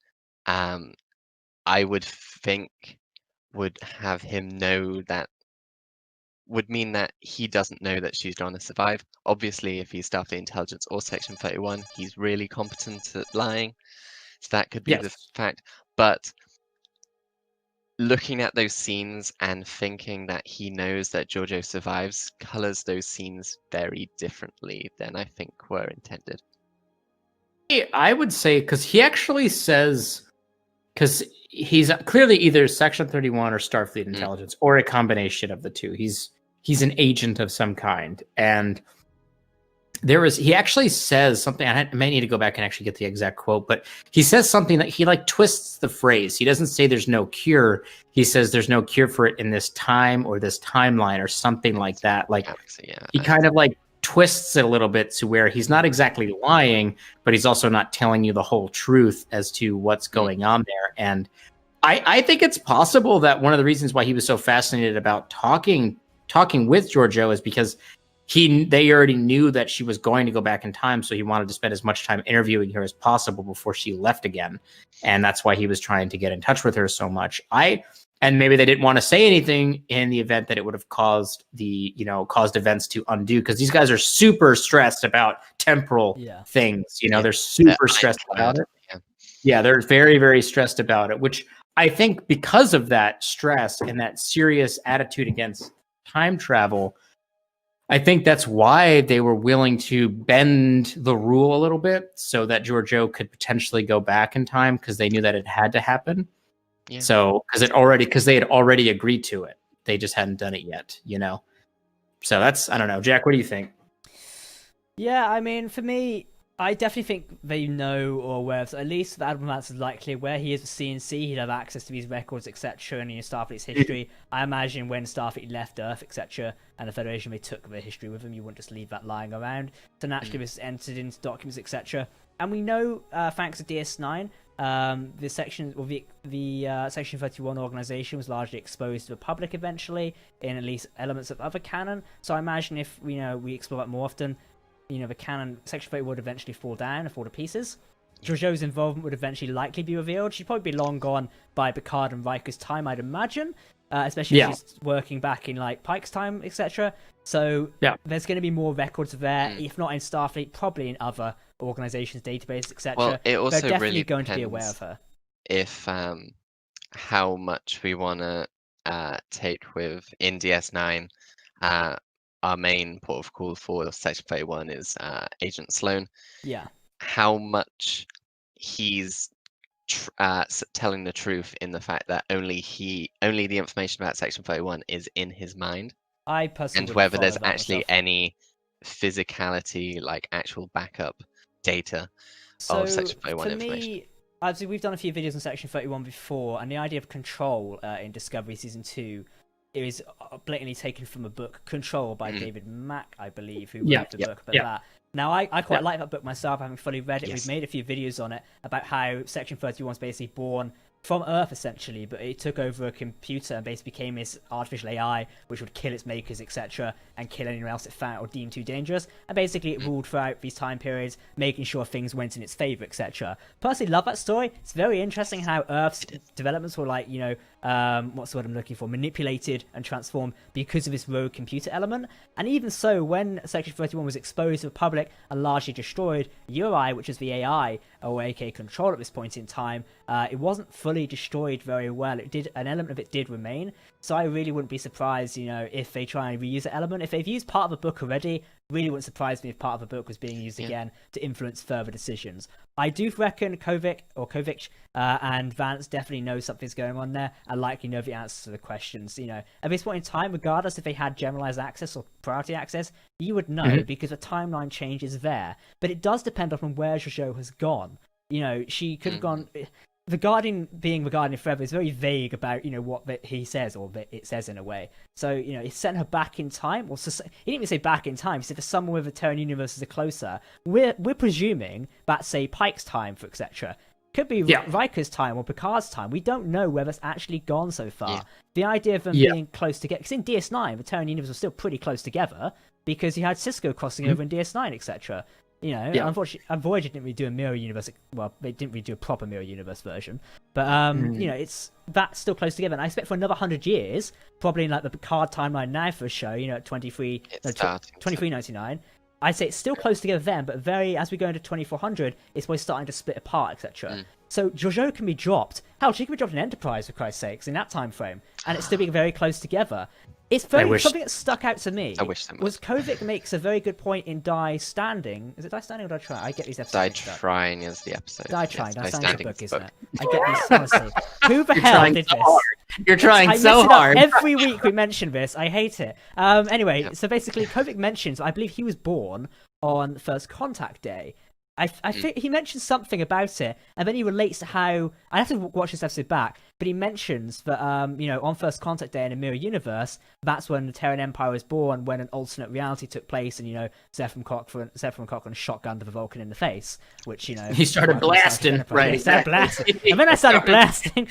C: I would think would have him know that would mean that he doesn't know that she's going to survive. Obviously, if he's Starfleet Intelligence or Section 31, he's really competent at lying. So that could be the fact. But looking at those scenes and thinking that he knows that Georgiou survives colors those scenes very differently than I think were intended.
B: I would say because he actually says, because he's clearly either Section 31 or Starfleet intelligence, or a combination of the two. He's an agent of some kind, and he actually says something. I may need to go back and actually get the exact quote, but he says something that he like twists the phrase. He doesn't say there's no cure. He says there's no cure for it in this time or this timeline or something like that. Like he kind of like twists it a little bit to where he's not exactly lying, but he's also not telling you the whole truth as to what's going on there. And I think it's possible that one of the reasons why he was so fascinated about talking with Georgiou is because they already knew that she was going to go back in time, so he wanted to spend as much time interviewing her as possible before she left again. And that's why he was trying to get in touch with her so much. And maybe they didn't want to say anything in the event that it would have caused events to undo, because these guys are super stressed about temporal things. They're super stressed about it. Yeah, they're very, very stressed about it, which I think because of that stress and that serious attitude against time travel, I think that's why they were willing to bend the rule a little bit so that Georgiou could potentially go back in time, because they knew that it had to happen. Yeah. So because they had already agreed to it, they just hadn't done it yet. So that's, I don't know, Jack. What do you think?
A: Yeah, I mean, for me, I definitely think they know or aware of, at least Admiral Vance is likely aware he is a CNC, he'd have access to these records, etc., and Starfleet's history. I imagine when Starfleet left Earth, etc., and the Federation, they took their history with them, you wouldn't just leave that lying around. So naturally this is entered into documents, etc. And we know, thanks to DS9, the Section 31 organization was largely exposed to the public eventually, in at least elements of other canon. So I imagine if we explore that more often, the canon, Section 31 would eventually fall down and fall to pieces. Georgiou's involvement would eventually likely be revealed. She'd probably be long gone by Picard and Riker's time, I'd imagine. Especially if she's working back in like Pike's time, etc. So there's going to be more records there, if not in Starfleet, probably in other organizations, databases, etc.
C: Well, it also
A: They're definitely
C: really
A: going to be aware of her.
C: If how much we want to take with in DS9, our main port of call for Section 31 is Agent Sloan.
A: Yeah.
C: How much he's telling the truth in the fact that only the information about Section 31 is in his mind.
A: I personally
C: and whether there's actually any physicality, like actual backup data of Section 31 information. Me,
A: obviously, we've done a few videos on Section 31 before, and the idea of control in Discovery Season 2 is blatantly taken from a book, Control, by David Mack, I believe, who wrote the book about that. Now, I quite like that book myself, having fully read it. We've made a few videos on it about how Section 31 is basically born from Earth, essentially, but it took over a computer and basically became this artificial AI, which would kill its makers, etc., and kill anyone else it found or deemed too dangerous. And basically, it ruled throughout these time periods, making sure things went in its favor, etc. Personally, love that story. It's very interesting how Earth's developments were like, what's the word I'm looking for, manipulated and transformed because of this rogue computer element. And even so, when Section 31 was exposed to the public and largely destroyed, URI, which is the AI, or aka Control at this point in time, it wasn't fully destroyed very well. An element of it did remain. So I really wouldn't be surprised, if they try and reuse the element. If they've used part of a book already, really wouldn't surprise me if part of a book was being used again to influence further decisions. I do reckon Kovic and Vance definitely know something's going on there and likely know the answers to the questions. At this point in time, regardless if they had generalized access or priority access, you would know because the timeline change is there. But it does depend on where Georgiou has gone. She could have gone... The Guardian being the Guardian forever is very vague about, what he says, or that it says in a way. So, he sent her back in time, or he didn't even say back in time, he said for someone with a Terran universe is closer. We're presuming that's, say, Pike's time, for etc. Could be Riker's time or Picard's time. We don't know where that's actually gone so far. Yeah. The idea of them being close together, because in DS9, the Terran universe was still pretty close together, because you had Cisco crossing over in DS9, etc. Unfortunately, Voyager didn't really do a mirror universe. Well, they didn't really do a proper mirror universe version. But it's that's still close together. And I expect for another 100 years, probably in like the Picard timeline now for a show, at 2399. I'd say it's still close together then, but as we go into 2400, it's probably starting to split apart, etc. So Georgiou can be dropped. Hell, she can be dropped in Enterprise, for Christ's sakes, in that time frame, and it's still being very close together. It's very something that stuck out to me.
C: I wish they
A: was Kovic makes a very good point in Die Standing. Is it Die Standing or Die Trying? I get these episodes.
C: Die
A: mixed up.
C: Trying is the episode.
A: Die Trying.
C: Yes,
A: Die
C: Die
A: Standing
C: Standing
A: book,
C: is
A: isn't
C: book.
A: it? I get these honestly. Who the
B: You're
A: hell
B: trying
A: did
B: so
A: this?
B: hard. You're trying
A: I
B: so
A: mess it up
B: hard.
A: every week we mention this. I hate it. Anyway, so basically, Kovic mentions, I believe he was born on First Contact Day. I think he mentions something about it, and then he relates to how I have to watch this episode back. But he mentions that on First Contact Day in a mirror universe, that's when the Terran Empire was born, when an alternate reality took place, and Zephyr Cochrane shotgunned the Vulcan in the face, which
B: he started blasting, right?
A: He started blasting, and then I started blasting.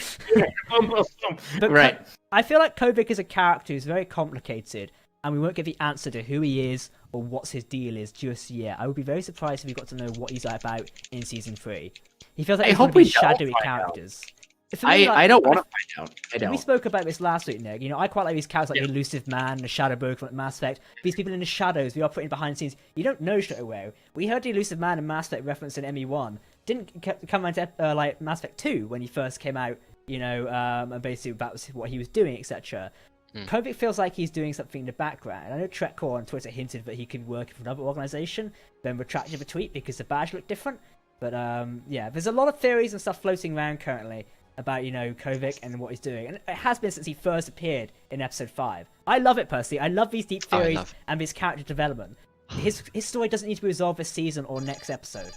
A: But
B: Right.
A: I feel like Kovic is a character who's very complicated, and we won't get the answer to who he is or what's his deal is just yet. I would be very surprised if we got to know what he's about in season 3. He feels like he's one of these shadowy characters.
B: I don't want to find out. I don't.
A: We spoke about this last week, Nick. I quite like these characters like the Elusive Man, the Shadow Broker, like Mass Effect. These people in the shadows, we are putting behind the scenes. You don't know straight away. We heard the Elusive Man and Mass Effect reference in ME1. Didn't come into like Mass Effect 2 when he first came out, and basically about what he was doing, etc. Kovic feels like he's doing something in the background. I know Trekcore on Twitter hinted that he could be working for another organization, then retracted the tweet because the badge looked different. But there's a lot of theories and stuff floating around currently about Kovic and what he's doing, and it has been since he first appeared in episode 5. I love it personally. I love these deep theories and his character development. His story doesn't need to be resolved this season or next episode.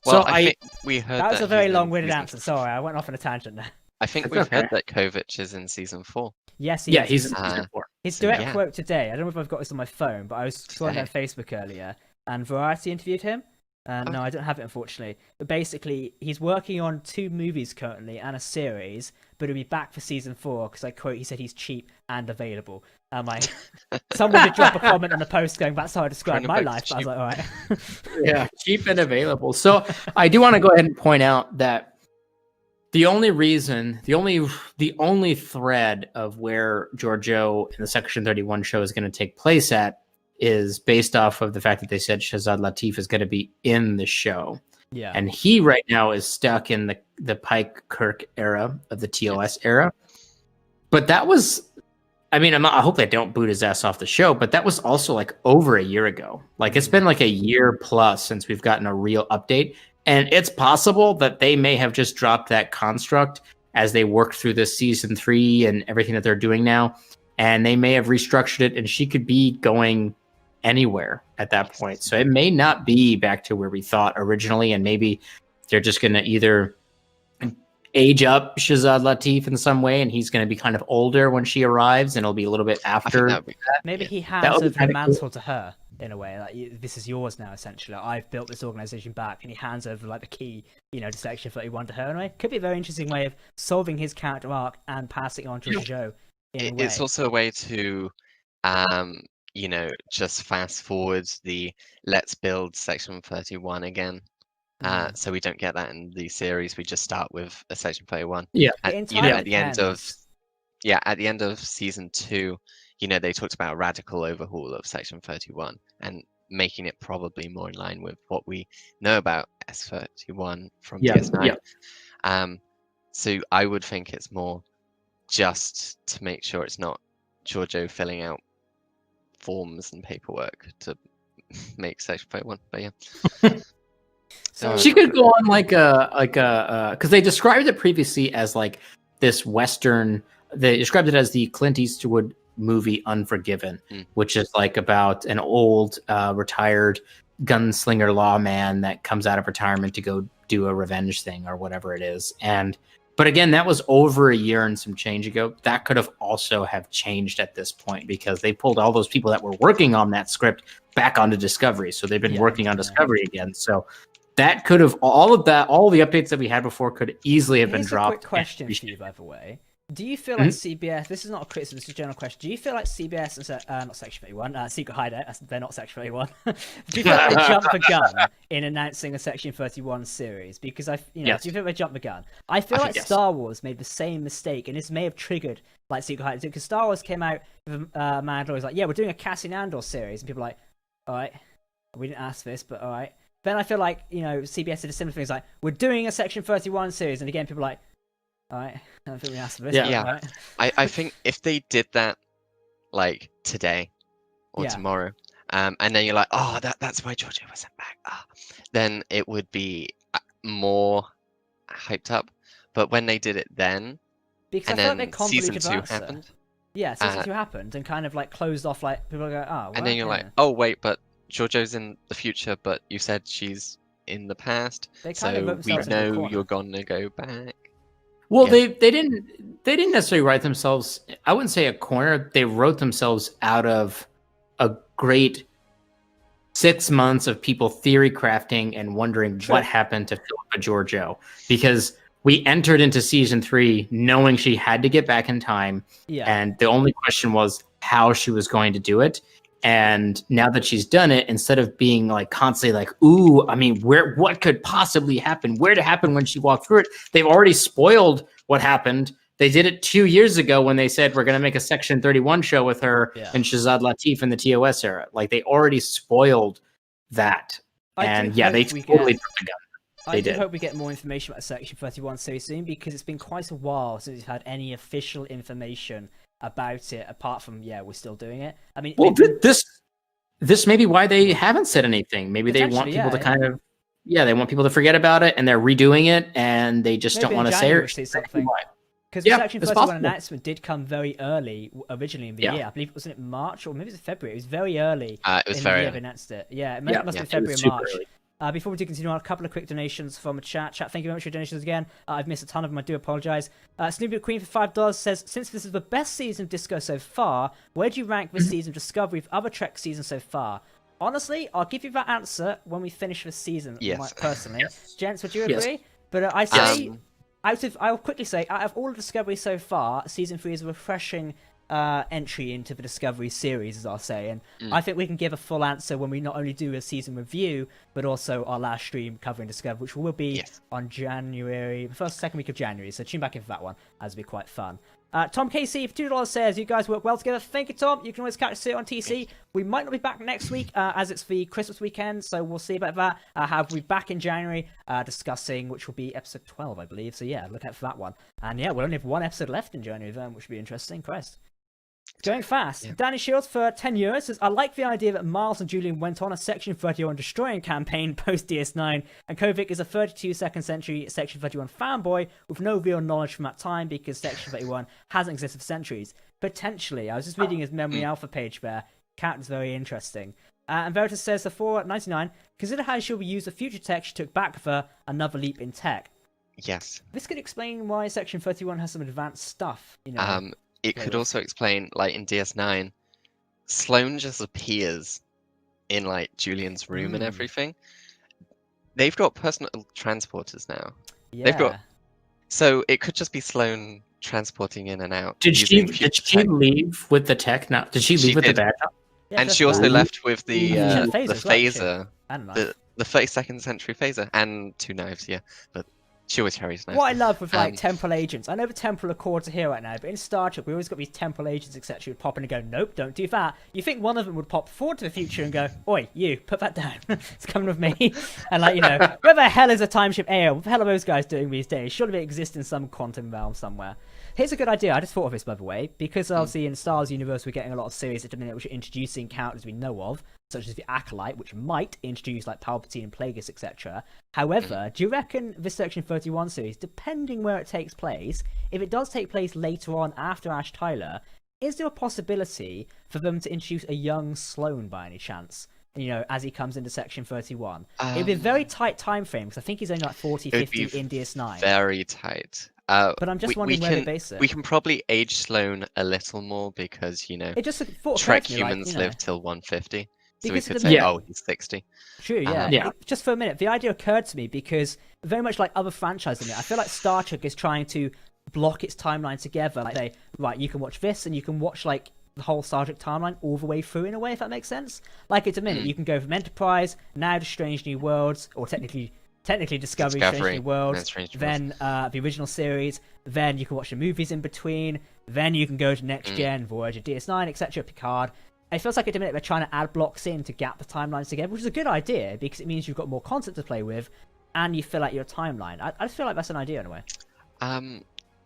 C: Well, I think we heard
A: that was a very
C: he's in
A: long-winded
C: season-
A: answer. Sorry, I went off on a tangent there.
C: I think
B: It's
C: we've
B: okay.
C: heard that Kovic is in season 4.
A: Yes,
B: Yeah, he's in season 4.
A: His direct
C: Yeah.
A: quote today, I don't know if I've got this on my phone, but I was scrolling on Facebook earlier, and Variety interviewed him. No, I don't have it, unfortunately. But basically, he's working on 2 movies currently and a series, but he'll be back for season 4, because I quote, he said he's cheap and available. Someone did drop a comment on the post going, that's how I describe my life, but I was like, alright.
B: Yeah, cheap and available. So I do want to go ahead and point out that the only thread of where Georgiou in the Section 31 show is going to take place at is based off of the fact that they said Shazad Latif is going to be in the show.
A: Yeah.
B: And he right now is stuck in the Pike Kirk era of the TOS era. But that was, I hope they don't boot his ass off the show, but that was also like over a year ago. Like it's been like a year plus since we've gotten a real update. And it's possible that they may have just dropped that construct as they worked through this season 3 and everything that they're doing now. And they may have restructured it, and she could be going anywhere at that point. So it may not be back to where we thought originally, and maybe they're just going to either age up Shazad Latif in some way, and he's going to be kind of older when she arrives, and it'll be a little bit after.
A: Maybe he hands over the mantle to her in a way, like this is yours now. Essentially, I've built this organization back, and he hands over like the key, to Section 31 to her. In a way, could be a very interesting way of solving his character arc and passing on to Georgiou.
C: It's also a way to, just fast forward the let's build Section 31 again. So we don't get that in the series. We just start with a Section 31.
B: Yeah.
C: At the end of season 2, they talked about a radical overhaul of Section 31 and making it probably more in line with what we know about S31 from DS9. So I would think it's more just to make sure it's not Georgiou filling out forms and paperwork to make Section 31. But yeah.
A: So
B: She could go on like a because they described it previously as like this Western. They described it as the Clint Eastwood movie Unforgiven, which is like about an old retired gunslinger lawman that comes out of retirement to go do a revenge thing or whatever it is. But again, that was over a year and some change ago. That could have also have changed at this point because they pulled all those people that were working on that script back onto Discovery. So they've been working on Discovery again. So that could have all the updates that we had before could easily have been dropped.
A: A quick question for you, by the way. Do you feel like CBS, this is not a criticism, this is a general question, do you feel like CBS, not Section 31, Secret Hideout, they're not Section 31, do you feel like they jumped the gun in announcing a Section 31 series? Because do you feel like they jumped the gun? I feel like Star Wars made the same mistake, and this may have triggered like Secret Hideout, because Star Wars came out with Mandalorian, like, we're doing a Cassian Andor series, and people are like, alright, we didn't ask this, but alright. then I feel like, CBS did a similar thing. It's like, we're doing a Section 31 series, and again, people are like, all right, I don't think we asked for this.
B: Yeah.
A: Right?
C: I think if they did that, like, today or tomorrow, and then you're like, oh, that's why Georgia was sent back, then it would be more hyped up. But when they did it then,
A: because
C: and
A: I feel
C: then
A: like they
C: season
A: convoluted
C: 2
A: the answer.
C: happened,
A: Yeah, season 2 happened and kind of like closed off. Like people go, oh,
C: and then you're like, oh wait, but Georgiou's in the future, but you said she's in the past,
A: they kind of
C: so
A: wrote
C: we
A: themselves into a
C: know
A: corner.
C: you're gonna go back.
B: Well,
C: Yeah.
B: they didn't necessarily write themselves. I wouldn't say a corner. They wrote themselves out of a great 6 months of people theory crafting and wondering what happened to Phillipa Georgiou, because we entered into season 3 knowing she had to get back in time, and the only question was how she was going to do it. And now that she's done it, instead of being like constantly like, ooh, I mean, what could possibly happen? Where to happen when she walked through it? They've already spoiled what happened. They did it 2 years ago when they said we're going to make a Section 31 show with her and Shazad Latif in the TOS era. Like, they already spoiled that. They totally took the gun.
A: I do hope we get more information about Section 31 series soon, because it's been quite a while since we've had any official information about it, apart from we're still doing it. I mean,
B: well, this may be why they haven't said anything. Maybe they want people to kind of they want people to forget about it, and they're redoing it, and they just don't want to say
A: something. Because the Section 31
B: possible.
A: announcement did come very early, originally in the year. I believe it wasn't March, or maybe it was February. It was very early.
C: It was very
A: early. They announced it. Yeah, it must be February or March. Before we do continue on, a couple of quick donations from a chat. Thank you very much for your donations again. I've missed a ton of them. I do apologise. Snoopy Queen for $5 says, since this is the best season of Disco so far, where do you rank this season of Discovery with other Trek seasons so far? Honestly, I'll give you that answer when we finish the season, personally. Gents, would you agree? But I say, I'll quickly say, out of all of Discovery so far, season 3 is a refreshing entry into the Discovery series, as I'll say, and I think we can give a full answer when we not only do a season review, but also our last stream covering Discovery, which will be on January, the second week of January, so tune back in for that one, as it'll be quite fun. Tom KC for $2 says, you guys work well together. Thank you, Tom. You can always catch us here on TC. We might not be back next week, as it's the Christmas weekend, so we'll see about that. We'll be back in January discussing, which will be episode 12, I believe, so look out for that one. And we'll only have one episode left in January then, which will be interesting. Christ. Going fast. Danny Shields for 10 euros says, I like the idea that Miles and Julian went on a Section 31 destroying campaign post DS9, and Kovic is a 32nd century Section 31 fanboy with no real knowledge from that time because Section 31 hasn't existed for centuries. Potentially. I was just reading his Memory Alpha page there. Character's very interesting. And Veritas says, the 499, consider how she'll use the future tech she took back for another leap in tech.
C: Yes.
A: This could explain why Section 31 has some advanced stuff.
C: It could also explain, like in DS9, Sloane just appears in like Julian's room and everything. They've got personal transporters now.
A: Yeah.
C: So it could just be Sloane transporting in and out.
B: Did she leave with the tech? No, did she leave with the badge?
A: Yeah,
C: and she also left with the
A: phaser.
C: The 32nd century phaser and 2 knives. But she always carries knives.
A: What I love with temporal agents, I know the temporal accords are here right now, but in Star Trek we always got these temporal agents, etc. who would pop in and go, nope, don't do that. You think one of them would pop forward to the future and go, oi, you, put that down. It's coming with me. And where the hell is a timeship air? What the hell are those guys doing these days? Surely they exist in some quantum realm somewhere. Here's a good idea. I just thought of this, by the way, because obviously in Star Wars universe we're getting a lot of series at the minute which are introducing characters we know of, such as the Acolyte, which might introduce like Palpatine and Plagueis, etc. However, do you reckon this Section 31 series, depending where it takes place, if it does take place later on after Ash Tyler, is there a possibility for them to introduce a young Sloane by any chance? As he comes into Section 31. It'd be a very tight time frame, because I think he's only like 40, 50 in DS9.
C: Very tight.
A: But I'm just wondering where they base it.
C: We can probably age Sloane a little more because,
A: it just
C: Trek humans live till 150. So we could say, he's 60.
A: True, yeah. Just for a minute, the idea occurred to me because very much like other franchises, I feel like Star Trek is trying to block its timeline together. Like say, right, you can watch this and you can watch like the whole Star Trek timeline all the way through in a way, if that makes sense. Like it's a minute, you can go from Enterprise, now to Strange New Worlds, or technically Discovery, Strange New Worlds, then the original series, then you can watch the movies in between, then you can go to Next Gen, Voyager, DS9, etc., Picard. it feels like at the minute they're trying to add blocks in to gap the timelines together, which is a good idea because it means you've got more content to play with, and you fill out your timeline. I just feel like that's an idea in a way.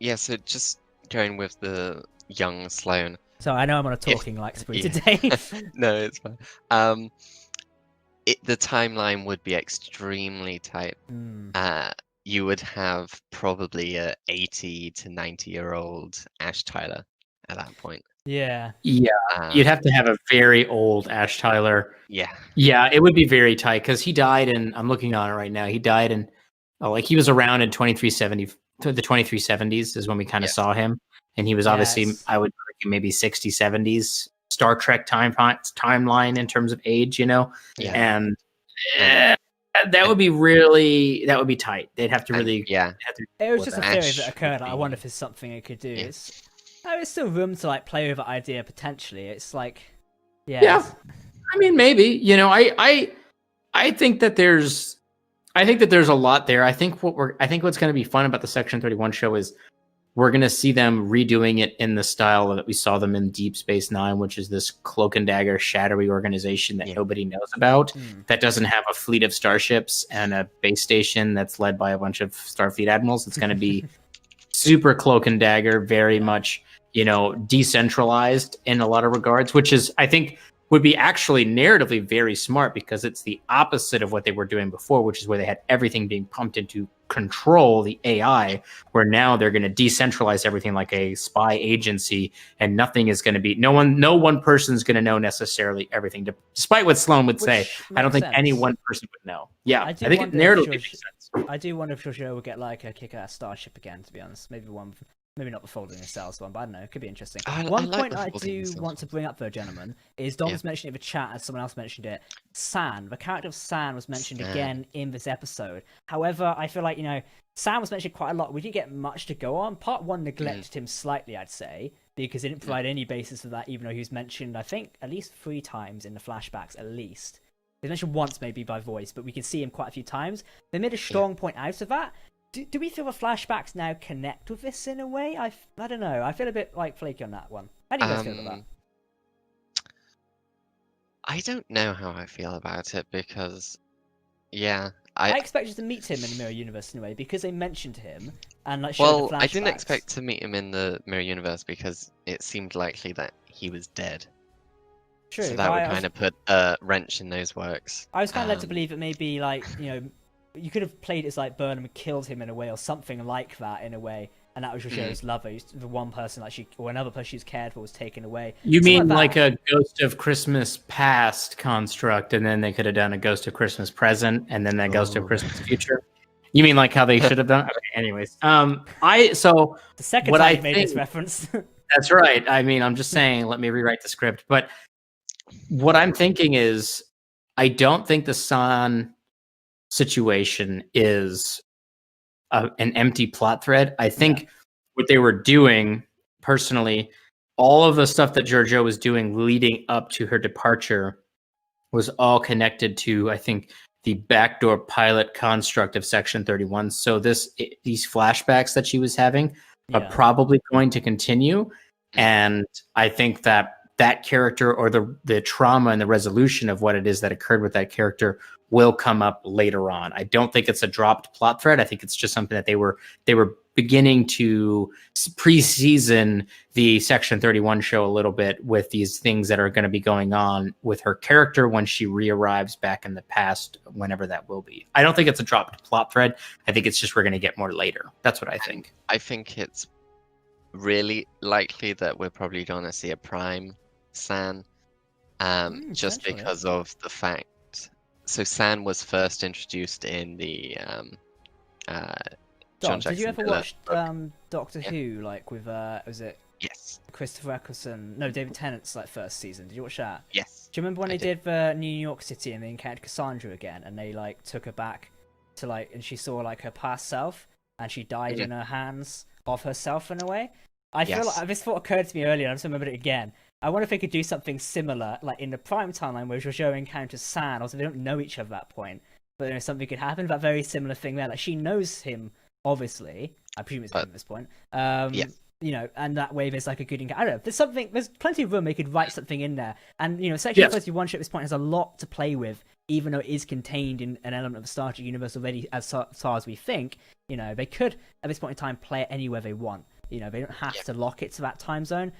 C: Yeah. So just going with the young Sloane.
A: So I know I'm on a talking like spree
C: yeah.
A: today.
C: No, it's fine. The timeline would be extremely tight. You would have probably a 80 to 90-year-old Ash Tyler at that point.
A: Yeah.
B: Yeah, you'd have to have a very old Ash Tyler.
C: Yeah.
B: Yeah, it would be very tight because he died in. I'm looking on it right now. He died in, like he was around in 2370. The 2370s is when we kind of saw him, and he was obviously, I would argue, maybe 60s, 70s Star Trek timeline in terms of age, you know.
C: Yeah.
B: And that would be tight. They'd have to really.
A: It was just a theory that occurred. I wonder if it's something it could do.
C: Yeah.
A: There's still room to like play with the idea potentially. It's like,
B: yeah. I mean, maybe, you know, I think that there's a lot there. I think what's going to be fun about the Section 31 show is we're going to see them redoing it in the style that we saw them in Deep Space Nine, which is this cloak and dagger shadowy organization that nobody knows about, that doesn't have a fleet of starships and a base station that's led by a bunch of Starfleet admirals. It's going to be super cloak and dagger, very much, you know, decentralized in a lot of regards, which is, I think, would be actually narratively very smart because it's the opposite of what they were doing before, which is where they had everything being pumped into control the AI, where now they're going to decentralize everything like a spy agency, and nothing is going to be, no one person's going to know necessarily everything, despite what Sloane would say. I don't think any one person would know. Yeah, I think it narratively makes sense.
A: I do wonder if Georgiou will get like a kick-ass starship again, to be honest. Maybe not the Folding Cells one, but I don't know. It could be interesting. One point I do want to bring up, though, gentlemen, is Dom was mentioning it in the chat, as someone else mentioned it. San, the character of San was mentioned again in this episode. However, I feel like, you know, San was mentioned quite a lot. We didn't get much to go on. Part 1 neglected him slightly, I'd say, because it didn't provide any basis for that, even though he was mentioned, I think, at least 3 times in the flashbacks, at least. He was mentioned once, maybe, by voice, but we could see him quite a few times. They made a strong point out of that. Do we feel the flashbacks now connect with this in a way? I don't know. I feel a bit like flaky on that one. How do you guys feel about that?
C: I don't know how I feel about it because, I
A: expected to meet him in the Mirror Universe in a way because they mentioned him and like.
C: Well, I didn't expect to meet him in the Mirror Universe because it seemed likely that he was dead.
A: True.
C: So that would kind of put a wrench in those works.
A: I was kind of led to believe that maybe like, you know, you could have played it as like Burnham killed him in a way or something like that in a way, and that was Georgiou's lover. The one person or another person she's cared for was taken away.
B: You mean like a Ghost of Christmas Past construct, and then they could have done a Ghost of Christmas Present, and then that Ghost of Christmas Future? You mean like how they should have done? Okay, anyways, the
A: second time you made this reference.
B: That's right. I mean, I'm just saying, let me rewrite the script. But what I'm thinking is, I don't think the San situation is an empty plot thread. I think what they were doing, personally, all of the stuff that Georgiou was doing leading up to her departure was all connected to, I think, the backdoor pilot construct of Section 31. So these flashbacks that she was having are probably going to continue. And I think that character, or the trauma and the resolution of what it is that occurred with that character, will come up later on. I don't think it's a dropped plot thread. I think it's just something that they were beginning to pre-season the Section 31 show a little bit with these things that are going to be going on with her character when she re-arrives back in the past, whenever that will be. I don't think it's a dropped plot thread. I think it's just we're going to get more later. That's what I think.
C: I think it's really likely that we're probably going to see a Prime San, just because of the fact. So San was first introduced in the John Jackson.
A: Did you ever watch Doctor Who, like with was it Christopher Eccleston? No, David Tennant's like first season. Did you watch that?
C: Yes.
A: Do you remember when they did New York City and they encountered Cassandra again, and they like took her back to like, and she saw like her past self, and she died in her hands of herself in a way. I feel like this thought occurred to me earlier, and I just remembered it again. I wonder if they could do something similar, like in the Prime timeline, where Georgiou encounters San. Also, they don't know each other at that point, but you know, something could happen. That very similar thing there. Like she knows him, obviously. I presume it's him at this point. and that way there's like a good. I don't know. There's plenty of room they could write something in there, and Section 31 at this point has a lot to play with, even though it is contained in an element of the Star Trek universe already, as far as we think. They could at this point in time play it anywhere they want. They don't have to lock it to that time zone.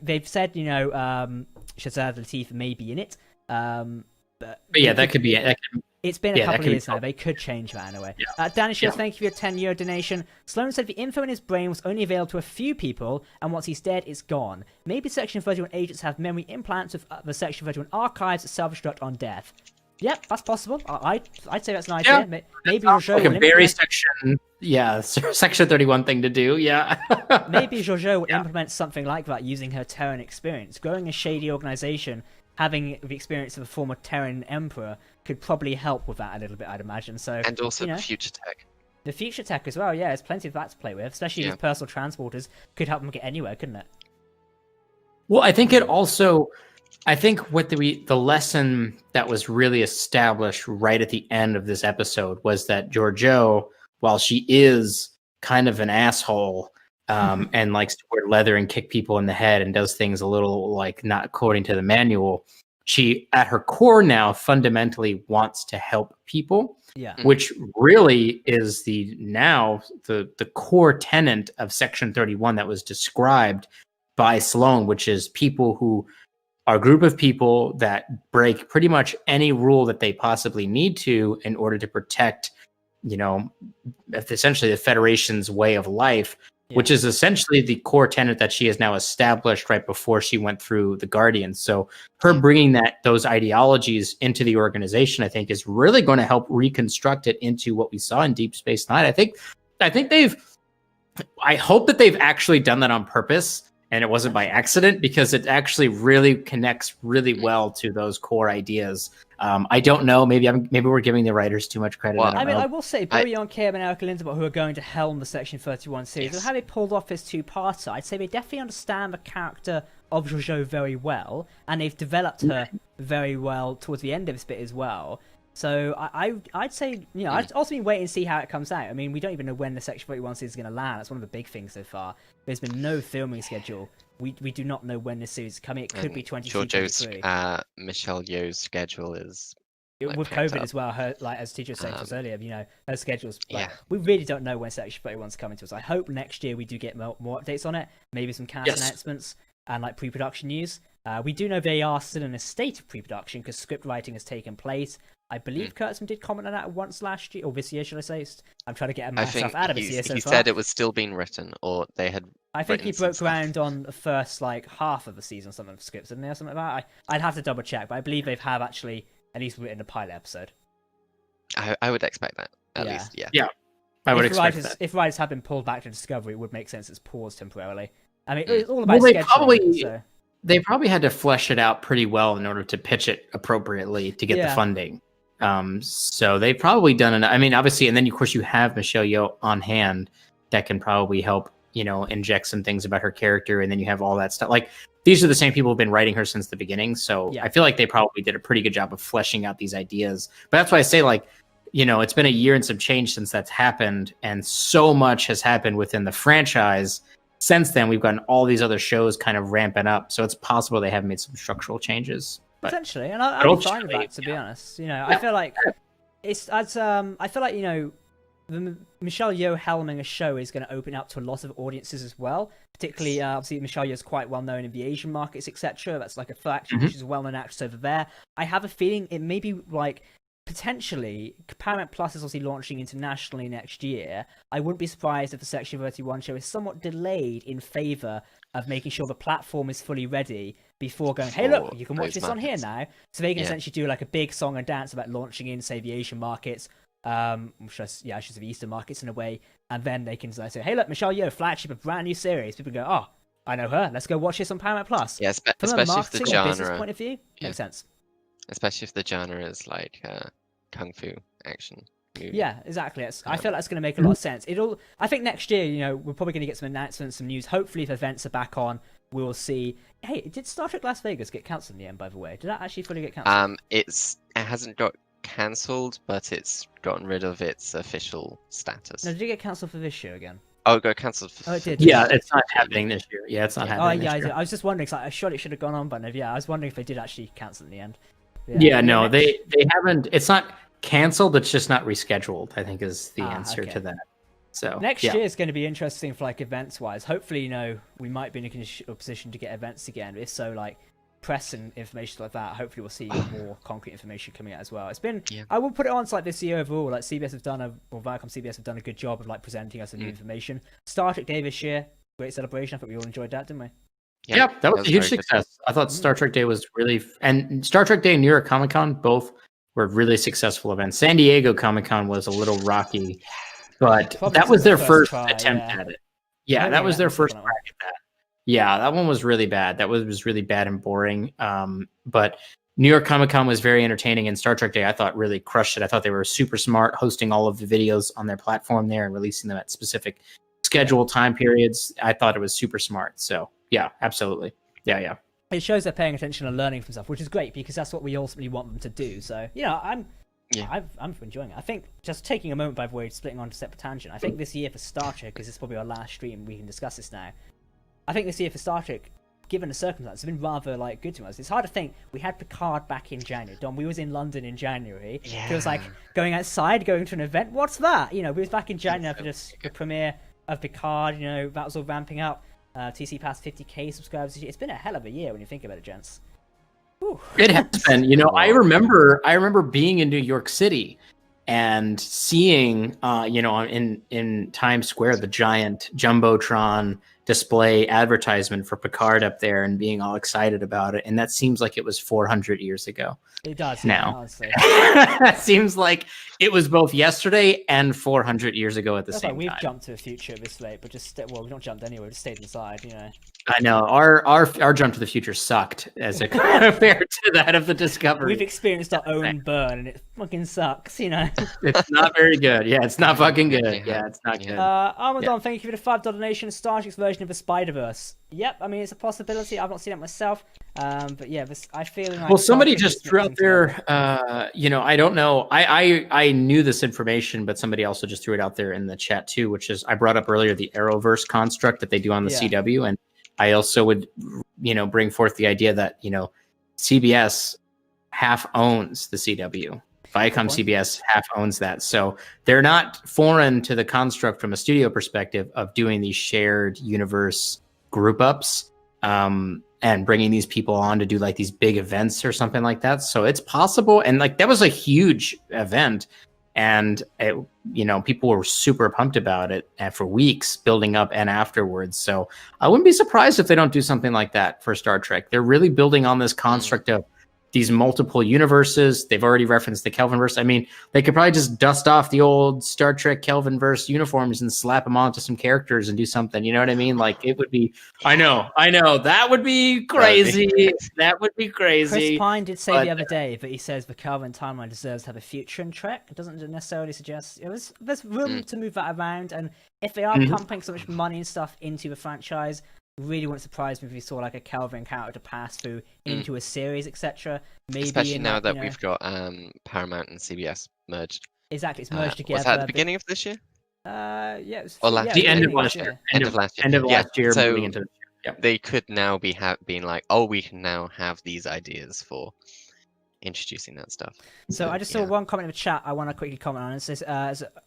A: They've said, Shazad Latif may be in it, but yeah,
B: that could be it.
A: It's been a couple of years now. They could change that in a way. Danisha, thank you for your 10-euro donation. Sloan said the info in his brain was only available to a few people, and once he's dead, it's gone. Maybe Section 31 agents have memory implants with the Section 31 archives that self-destruct on death. Yep, that's possible. I'd say that's an idea. Maybe Georgiou
B: like a very Section 31 thing to do. Yeah.
A: Maybe Georgiou will implement something like that using her Terran experience. Growing a shady organization, having the experience of a former Terran emperor could probably help with that a little bit, I'd imagine. So,
C: and also the future tech.
A: The future tech as well, yeah. There's plenty of that to play with, especially these personal transporters could help them get anywhere, couldn't it?
B: Well, I think what the lesson that was really established right at the end of this episode was that Georgiou, while she is kind of an asshole and likes to wear leather and kick people in the head and does things a little like not according to the manual, she at her core now fundamentally wants to help people, which really is the core tenet of Section 31 that was described by Sloan, which is people who are a group of people that break pretty much any rule that they possibly need to in order to protect, essentially the Federation's way of life, which is essentially the core tenet that she has now established right before she went through the Guardians. So her bringing those ideologies into the organization, I think, is really going to help reconstruct it into what we saw in Deep Space Nine. I hope that they've actually done that on purpose and it wasn't by accident, because it actually really connects really well to those core ideas. I don't know. Maybe we're giving the writers too much credit.
A: Well, I will say, Bojan Kim and Erica Lindsbot, who are going to helm the Section 31 series, and how they pulled off this two-parter, I'd say they definitely understand the character of Georgiou very well, and they've developed her very well towards the end of this bit as well. So I'd say, I'd also been waiting to see how it comes out. I mean, we don't even know when the Section 31 series is going to land. That's one of the big things so far. There's been no filming schedule. We do not know when this series is coming. It could be 2023.
C: Michelle Yeoh's schedule is
A: with COVID as well. Her, as teacher said to us earlier, her schedule's we really don't know when Section 31's coming to us. I hope next year we do get more updates on it. Maybe some cast announcements and pre-production news. We do know they are still in a state of pre-production because script writing has taken place. I believe Kurtzman did comment on that once last year, or this year, should I say? I'm trying to get myself out of this year so
C: he
A: far.
C: said it was still being written, or they had.
A: I think he broke ground on the first half of the season, something of scripts, didn't they, or something like that? I'd have to double check, but I believe they have actually at least written a pilot episode.
C: I would expect that at least,
B: yeah. I would expect that.
A: If writers have been pulled back to Discovery, it would make sense it's paused temporarily. I mean, it's all about scheduling.
B: They probably had to flesh it out pretty well in order to pitch it appropriately to get the funding. So they've probably done enough. I mean, obviously, and then of course you have Michelle Yeoh on hand that can probably help, inject some things about her character, and then you have all that stuff. These are the same people who've been writing her since the beginning, so I feel like they probably did a pretty good job of fleshing out these ideas. But that's why I say, it's been a year and some change since that's happened, and so much has happened within the franchise. Since then, we've gotten all these other shows kind of ramping up, so it's possible they have made some structural changes.
A: Potentially, and I'd be fine with that, to be honest. I feel like the Michelle Yeoh helming a show is going to open up to a lot of audiences as well. Particularly, obviously, Michelle Yeoh is quite well known in the Asian markets, etc. That's like a fact. She's a well-known actress over there. I have a feeling it may be potentially, Paramount Plus is obviously launching internationally next year. I wouldn't be surprised if the Section 31 show is somewhat delayed in favour of making sure the platform is fully ready before going, hey, look, you can watch this on here now. So they can essentially do a big song and dance about launching in, say, the Asian markets, I should say the Eastern markets in a way, and then they can say, hey, look, Michelle Yeoh, flagship, a brand new series. People go, oh, I know her. Let's go watch this on Paramount Plus.
C: Yeah, especially if the genre,
A: business point of view, makes sense.
C: Especially if the genre is kung fu action movie.
A: Yeah, exactly. I feel that's going to make a lot of sense. I think next year, we're probably going to get some announcements, some news. Hopefully, if events are back on, we'll see. Hey, did Star Trek Las Vegas get cancelled in the end? By the way, did that actually fully get cancelled?
C: It hasn't got cancelled, but it's gotten rid of its official status.
A: No, did it get cancelled for this year again?
C: Oh, it got cancelled.
A: Oh, it did.
B: Yeah, it's not happening this year. Yeah, it's not
A: Oh,
B: happening
A: yeah,
B: this year.
A: I was just wondering, because I sure it should have gone on, but yeah, I was wondering if they did actually cancel in the end.
B: Yeah, no, they haven't. It's not canceled. It's just not rescheduled, I think, is the answer
A: okay.
B: to that. So
A: Next
B: yeah.
A: year is going to be interesting for like events wise. Hopefully, we might be in a position to get events again. If so, like press and information like that, hopefully we'll see more concrete information coming out as well. It's been, I will put it on like this year overall. Like CBS have done or Viacom CBS have done a good job of like presenting us with new information. Star Trek Day this year, great celebration. I think we all enjoyed that, didn't we?
B: Yep, that was a huge success. I thought Star Trek Day was really, and Star Trek Day and New York Comic Con both were really successful events. San Diego Comic Con was a little rocky, but that was their first attempt at it. Yeah, that was their first crack at that. Yeah, that one was really bad. That was really bad and boring. But New York Comic Con was very entertaining, and Star Trek Day I thought really crushed it. I thought they were super smart, hosting all of the videos on their platform there and releasing them at specific scheduled time periods. I thought it was super smart. So yeah, absolutely. Yeah.
A: It shows they're paying attention and learning from stuff, which is great because that's what we ultimately want them to do. So I'm enjoying it. I think just taking a moment, by the way, splitting on a separate tangent. I think this year for Star Trek, because this is probably our last stream, we can discuss this now. I think this year for Star Trek, given the circumstances, has been rather like good to us. It's hard to think. We had Picard back in January. Don, we was in London in January. Yeah. It was like going outside, going to an event. What's that? We was back in January after just the premiere of Picard. That was all ramping up. TC passed 50k subscribers. It's been a hell of a year when you think about it, gents. Whew. It
B: has been. I remember being in New York City and seeing, in Times Square, the giant jumbotron display advertisement for Picard up there and being all excited about it. And that seems like it was 400 years ago.
A: It does
B: now.
A: Honestly.
B: It seems like it was both yesterday and 400 years ago at the same time.
A: We've jumped to the future this late, but we've not jumped anywhere. We just stayed inside,
B: I know our jump to the future sucked as compared to that of the Discovery.
A: We've experienced our own burn, and it fucking sucks,
B: It's not very good. Yeah, it's not fucking good. Yeah, it's not good.
A: Armadon, thank you for the $5 donation. Star Trek's version of the Spider-Verse. Yep, I mean it's a possibility. I've not seen it myself, but yeah, I feel like.
B: Well, somebody just threw out there. I don't know. I knew this information, but somebody also just threw it out there in the chat too, which is I brought up earlier the Arrowverse construct that they do on the CW, and I also would, bring forth the idea that CBS half owns the CW. Viacom CBS half owns that. So they're not foreign to the construct from a studio perspective of doing these shared universe group ups and bringing these people on to do like these big events or something like that. So it's possible. And like that was a huge event. And people were super pumped about it for weeks building up and afterwards. So I wouldn't be surprised if they don't do something like that for Star Trek. They're really building on this construct of these multiple universes. They've already referenced the Kelvinverse. I mean, they could probably just dust off the old Star Trek Kelvinverse uniforms and slap them onto some characters and do something. You know what I mean? Like it would be. I know. That would be crazy. That would be crazy.
A: Chris Pine did say the other day that he says the Kelvin timeline deserves to have a future in Trek. It doesn't necessarily suggest there's room to move that around. And if they are pumping so much money and stuff into the franchise, really wouldn't surprise me if we saw like a Kelvin character pass through into a series, etc. Maybe
C: especially now that we've got Paramount and CBS merged.
A: Exactly, it's merged together.
C: Was that at the beginning of this year?
A: Yeah, it was.
B: The end of last year. End of last year.
C: So
B: moving into
C: they could now be being like, oh, we can now have these ideas for introducing that stuff.
A: So I just saw one comment in the chat I want to quickly comment on. It says,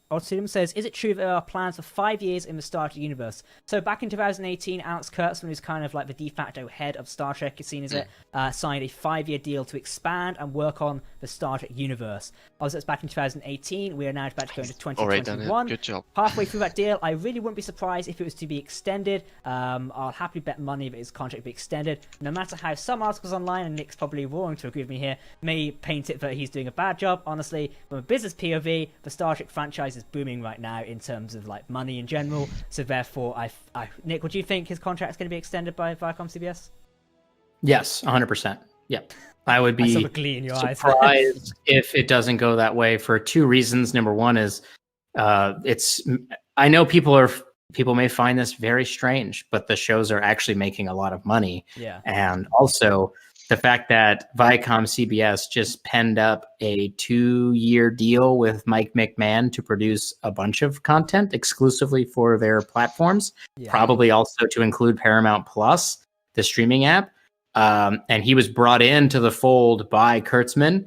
A: Otsudum says, is it true that there are plans for 5 years in the Star Trek universe? So back in 2018, Alex Kurtzman, who's kind of like the de facto head of Star Trek, it's seen as it, signed a 5-year deal to expand and work on the Star Trek universe. Obviously, that's back in 2018. We are now about to go into 2021.
C: Good job.
A: Halfway through that deal, I really wouldn't be surprised if it was to be extended. I'll happily bet money that his contract be extended. No matter how some articles online, and Nick's probably wrong to agree with me here, may paint it that he's doing a bad job. Honestly, from a business POV, the Star Trek franchise is booming right now in terms of like money in general. So therefore, Nick, would you think his contract's going to be extended by Viacom CBS?
B: Yes, 100%. Yep. I would be surprised if it doesn't go that way for two reasons. Number one is I know people may find this very strange, but the shows are actually making a lot of money.
A: Yeah.
B: And also the fact that Viacom CBS just penned up a 2-year deal with Mike McMahon to produce a bunch of content exclusively for their platforms, probably also to include Paramount Plus, the streaming app. And he was brought into the fold by Kurtzman.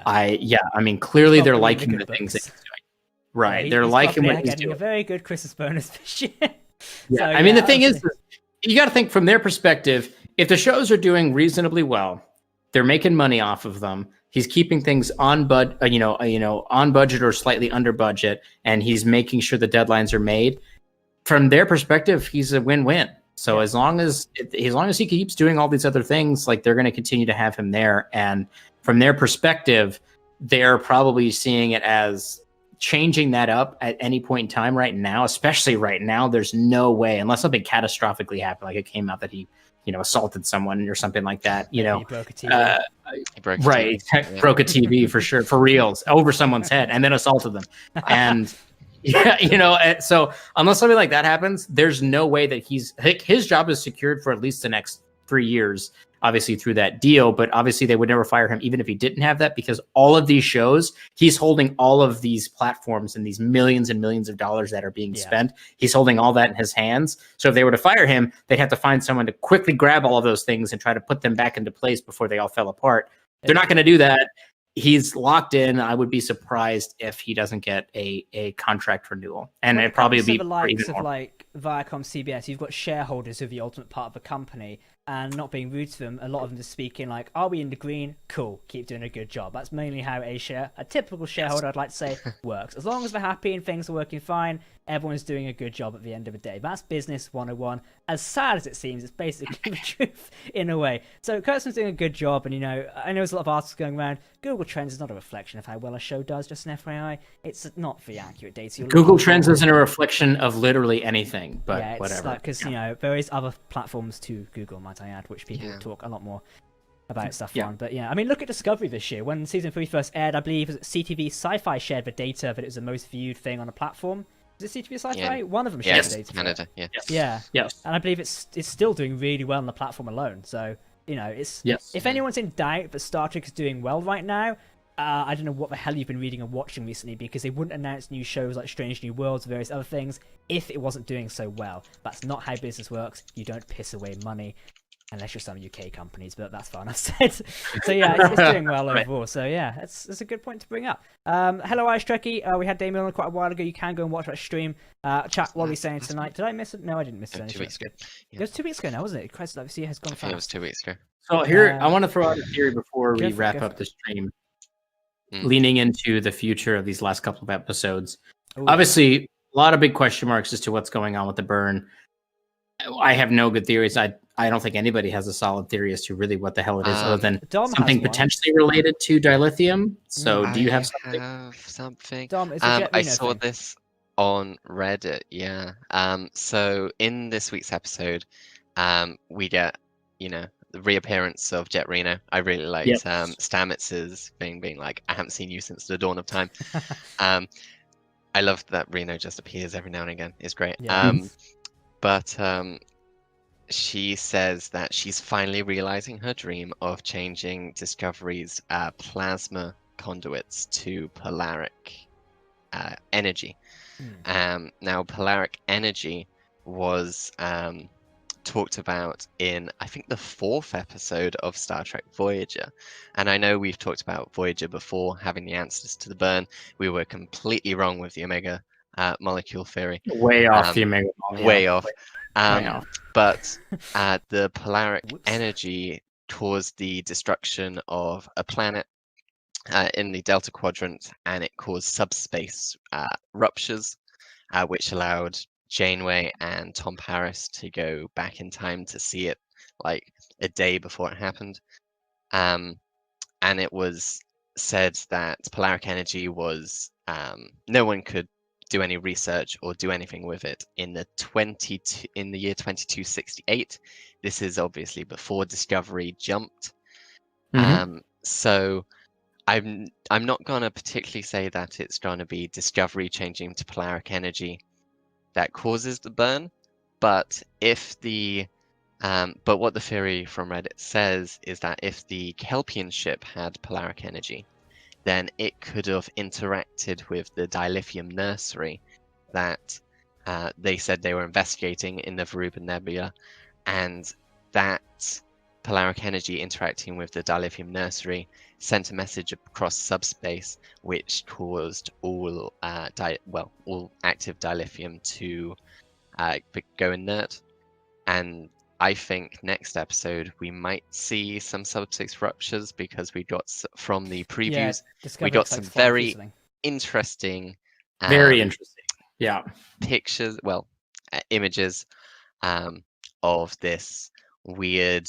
B: I mean, clearly they're liking the things that he's doing. Right. They're liking what he's
A: getting
B: doing.
A: A very good Christmas bonus this year.
B: So, I mean, the thing is, you got to think from their perspective, if the shows are doing reasonably well, they're making money off of them. He's keeping things on on budget or slightly under budget, and he's making sure the deadlines are made. From their perspective, he's a win-win. So as long as he keeps doing all these other things, like, they're going to continue to have him there. And from their perspective, they're probably seeing it as changing that up at any point in time right now, especially right now. There's no way, unless something catastrophically happened, like it came out that he, assaulted someone or something like that. He broke a TV. Broke a TV for sure, for reals, over someone's head, and then assaulted them. And so unless something like that happens, there's no way that his job is secured for at least the next 3 years, obviously through that deal. But obviously they would never fire him even if he didn't have that, because all of these shows, he's holding all of these platforms and these millions and millions of dollars that are being spent. He's holding all that in his hands. So if they were to fire him, they'd have to find someone to quickly grab all of those things and try to put them back into place before they all fell apart. They're not going to do that. He's locked in. I would be surprised if he doesn't get a contract renewal, and it probably would be
A: the likes of like Viacom, CBS. You've got shareholders who are the ultimate part of the company, and not being rude to them, a lot of them just speaking like, "Are we in the green? Cool, keep doing a good job." That's mainly how a typical shareholder, I'd like to say, works. As long as they're happy and things are working fine, everyone's doing a good job at the end of the day. That's business 101. As sad as it seems, it's basically the truth in a way. So Kurtzman's doing a good job, and I know there's a lot of articles going around. Google Trends is not a reflection of how well a show does, just an FYI. It's not the accurate data.
B: Google Trends isn't a reflection of literally anything, but whatever.
A: Because there is other platforms to Google, might I add, which people talk a lot more about stuff on. But I mean, look at Discovery this year. When season 3 first aired, I believe CTV Sci-Fi shared the data that it was the most viewed thing on a platform. Is it CTV Sci-Fi? One of them shared the data.
C: Canada,
A: Yes. And I believe it's still doing really well on the platform alone. So, if anyone's in doubt that Star Trek is doing well right now, I don't know what the hell you've been reading and watching recently, because they wouldn't announce new shows like Strange New Worlds, various other things, if it wasn't doing so well. That's not how business works. You don't piss away money. Unless you're some UK companies, but that's fine, I've said. So it's doing well overall. So that's a good point to bring up. Hello, Ice Trekkie. We had Damien on quite a while ago. You can go and watch that stream. Chat, what are we saying tonight? Did I miss it? No, I didn't miss it.
C: 2 weeks ago.
A: It was 2 weeks ago now, wasn't it? Christ, obviously it has gone fast.
C: It was 2 weeks ago.
B: So here, I want to throw out a theory before we wrap up the stream. Leaning into the future of these last couple of episodes. Obviously, a lot of big question marks as to what's going on with the burn. I have no good theories. I don't think anybody has a solid theory as to really what the hell it is, other than something potentially related to dilithium. So, do you have something?
A: Dom,
C: I saw this on Reddit. Yeah. So in this week's episode, we get the reappearance of Jet Reno. I really liked Stamets's thing being like, "I haven't seen you since the dawn of time." I love that Reno just appears every now and again. It's great. But she says that she's finally realizing her dream of changing Discovery's plasma conduits to polaric energy. Now, polaric energy was talked about in, I think, the 4th episode of Star Trek Voyager. And I know we've talked about Voyager before, having the answers to the burn. We were completely wrong with the Omega molecule theory.
B: Way off the Omega molecule.
C: Way off. But the polaric energy caused the destruction of a planet in the Delta Quadrant, and it caused subspace ruptures, which allowed Janeway and Tom Paris to go back in time to see it like a day before it happened. And it was said that polaric energy was no one could do any research or do anything with it in the year 2268. This is obviously before Discovery jumped. So I'm not gonna particularly say that it's gonna be Discovery changing to polaric energy that causes the burn, but if the But what the theory from Reddit says is that if the Kelpian ship had polaric energy, then it could have interacted with the dilithium nursery that they said they were investigating in the Veruba Nebula, and that polaric energy interacting with the dilithium nursery sent a message across subspace, which caused all active dilithium to go inert. And I think next episode we might see some subspace ruptures, because we got from the previews, we got some very interesting,
B: very interesting,
C: pictures, images of this weird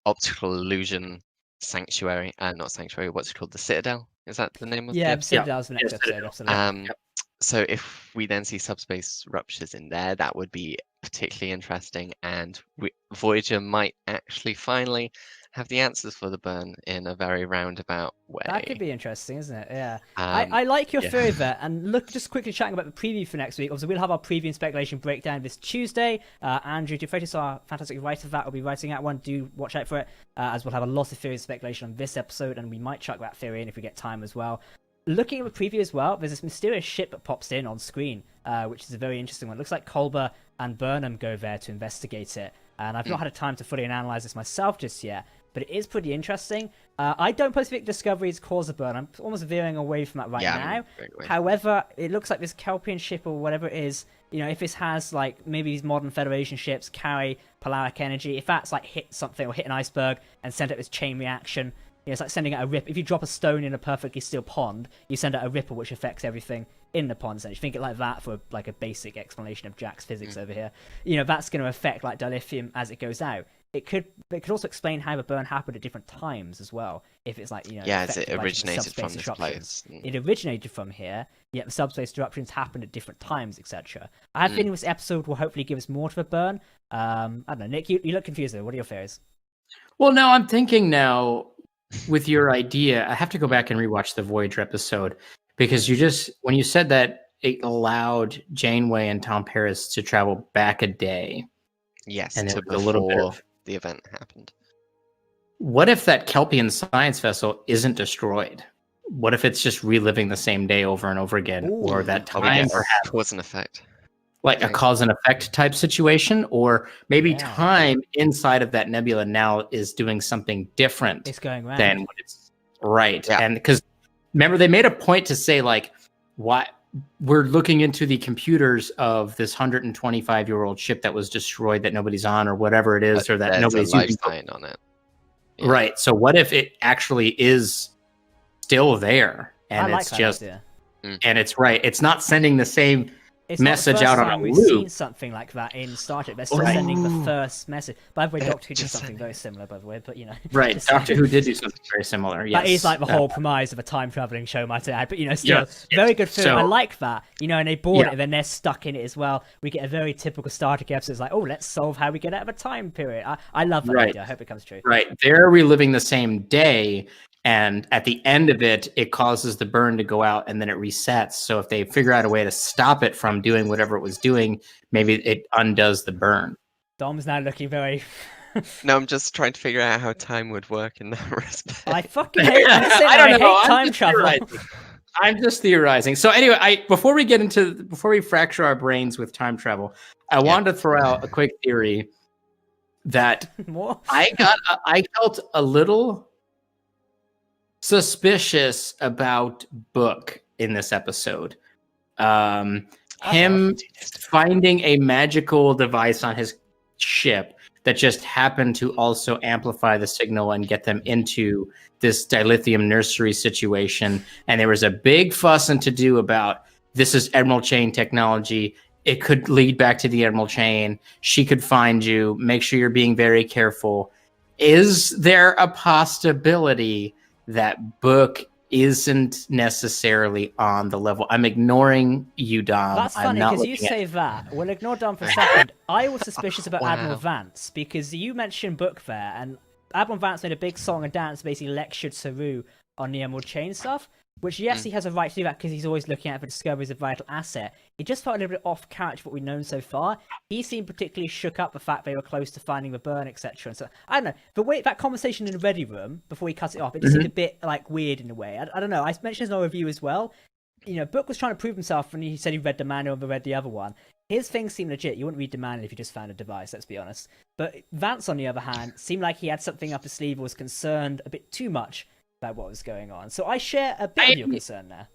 C: optical illusion sanctuary. Not sanctuary. What's it called? The Citadel. Is that the name of
A: the Citadel's the next episode. Absolutely.
C: So if we then see subspace ruptures in there, that would be particularly interesting, and Voyager might actually finally have the answers for the burn in a very roundabout way.
A: That could be interesting, isn't it? Yeah. I like your theory there. And look, just quickly chatting about the preview for next week. Obviously, we'll have our preview and speculation breakdown this Tuesday. Andrew DeFreitas, our fantastic writer of that, will be writing out one. Do watch out for it, as we'll have a lot of theory and speculation on this episode, and we might chuck that theory in if we get time as well. Looking at the preview as well, there's this mysterious ship that pops in on screen, which is a very interesting one. It looks like Culber and Burnham go there to investigate it. And I've not had a time to fully analyze this myself just yet, but it is pretty interesting. I don't personally think Discovery is cause of burn. I'm almost veering away from that now. However, it looks like this Kelpian ship or whatever it is, if this has, like, maybe these modern Federation ships carry polaric energy, if that's, like, hit something or hit an iceberg and send out this chain reaction, it's like sending out a rip. If you drop a stone in a perfectly still pond, you send out a ripple which affects everything in the pond. So you think it like that for like a basic explanation of Jack's physics over here. That's going to affect like dilithium as it goes out. It could also explain how the burn happened at different times as well. If it's like
C: as it originated from this place.
A: It originated from here. Yet the subspace disruptions happened at different times, etc. I have a feeling this episode will hopefully give us more to the burn. I don't know, Nick. You look confused though. What are your theories?
B: Well, no, I'm thinking now. With your idea, I have to go back and rewatch the Voyager episode, because when you said that it allowed Janeway and Tom Paris to travel back a day.
C: Yes,
B: and
C: to
B: a little bit of
C: the event happened.
B: What if that Kelpian science vessel isn't destroyed? What if it's just reliving the same day over and over again, or that time perhaps
C: cause and effect?
B: Like a cause and effect type situation, or maybe time inside of that nebula now is doing something different.
A: It's going round.
B: Than what it's right. Yeah. And because remember, they made a point to say like, what we're looking into the computers of this 125-year-old ship that was destroyed that nobody's on, or whatever it is, or that nobody's using
C: on it.
B: Yeah. Right. So what if it actually is still there, and it's just and it's right. It's not sending the same message out on a
A: loop. We've seen something like that in Star Trek. They're still sending the first message. By the way, Doctor Who did something very similar, by the way, but
B: Right, Doctor Who did do something very similar, yes.
A: That is like the whole premise of a time-traveling show, might I add, but still, very good film. I like that. And they bought it, and then they're stuck in it as well. We get a very typical Star Trek episode. It's like, let's solve how we get out of a time period. I love that idea. I hope it comes true.
B: Right, they're reliving the same day, and at the end of it, it causes the burn to go out, and then it resets. So if they figure out a way to stop it from doing whatever it was doing, maybe it undoes the burn.
A: Dom's now looking very...
C: No, I'm just trying to figure out how time would work in that respect.
A: I fucking hate, I hate time travel.
B: I'm just theorizing. So anyway, before we fracture our brains with time travel, I wanted to throw out a quick theory that I felt a little suspicious about Book in this episode. Him finding a magical device on his ship that just happened to also amplify the signal and get them into this dilithium nursery situation. And there was a big fuss and to do about this is Emerald Chain technology. It could lead back to the Emerald Chain. She could find you. Make sure you're being very careful. Is there a possibility that Book isn't necessarily on the level? I'm ignoring you, Dom.
A: That's funny because you say that. We'll ignore Dom for a second. I was suspicious about Admiral Vance because you mentioned Book there, and Admiral Vance made a big song and dance, basically lectured Saru on the Emerald Chain stuff. Which, yes, he has a right to do that because he's always looking out for discoveries of vital asset. It just felt a little bit off character for what we've known so far. He seemed particularly shook up the fact they were close to finding the burn, etc. And so, I don't know, the way that conversation in the ready room before he cut it off, it just seemed a bit like weird in a way. I don't know. I mentioned in our review as well. You know, Book was trying to prove himself when he said he read the manual and read the other one. His things seemed legit. You wouldn't read the manual if you just found a device, let's be honest. But Vance, on the other hand, seemed like he had something up his sleeve or was concerned a bit too much about what was going on. So I share a bit of your concern there.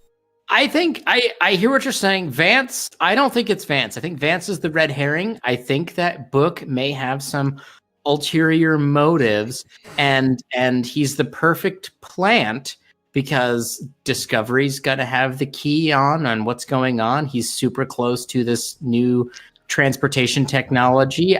B: I think I hear what you're saying. Vance, I don't think it's Vance. I think Vance is the red herring. I think that Book may have some ulterior motives, and he's the perfect plant because Discovery's got to have the key on what's going on. He's super close to this new transportation technology.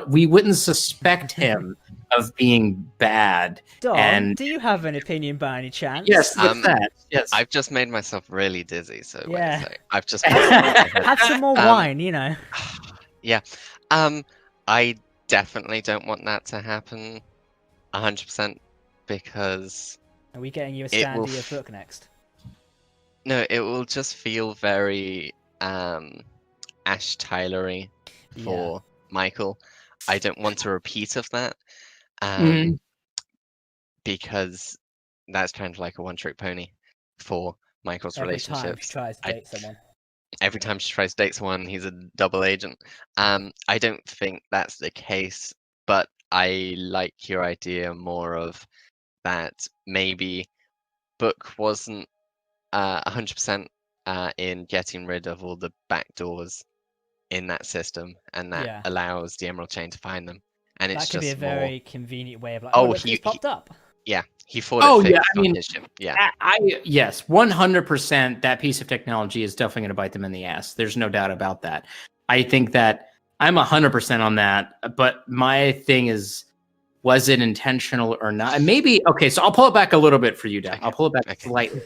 B: We wouldn't suspect him of being bad.
A: Dom,
B: and
A: do you have an opinion by any chance?
B: yes, what's that? Yes.
C: I've just made myself really dizzy, so wait
A: Yeah.
C: a sec. I've just
A: Have some more wine, you know.
C: yeah. I definitely don't want that to happen 100% because
A: Are we getting you a
C: It will
A: standee of Book next?
C: no, it will just feel very Ash Tylery for Michael. I don't want a repeat of that. Because that's kind of like a one-trick pony for Michael's
A: Every
C: relationships.
A: time she tries to date someone.
C: Every time she tries to date someone, he's a double agent. I don't think that's the case, but I like your idea more of that maybe Book wasn't 100% in getting rid of all the back doors in that system, and that allows the Emerald Chain to find them. And it's
A: That could
C: just
A: be a very convenient way of like,
C: Oh,
A: look, he's popped up.
C: Yeah, he thought it fixed
B: I mean,
C: on his ship. Yeah.
B: Yes, 100% that piece of technology is definitely going to bite them in the ass. There's no doubt about that. I think that I'm 100% on that, but my thing is, was it intentional or not? And maybe, okay, so I'll pull it back a little bit for you, Dad.
C: Okay.
B: I'll pull it back slightly.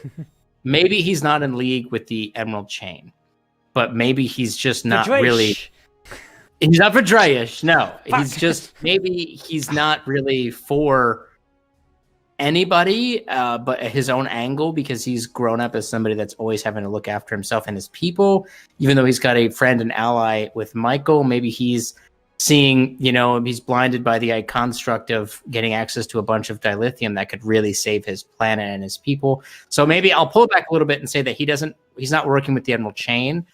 B: Maybe he's not in league with the Emerald Chain, but maybe he's just not really... He's not for Dreyish, no.
A: Fuck.
B: He's just, maybe he's not really for anybody, but his own angle, because he's grown up as somebody that's always having to look after himself and his people. Even though he's got a friend and ally with Michael, maybe he's seeing, he's blinded by the construct of getting access to a bunch of dilithium that could really save his planet and his people. So maybe I'll pull it back a little bit and say that he's not working with the Emerald Chain.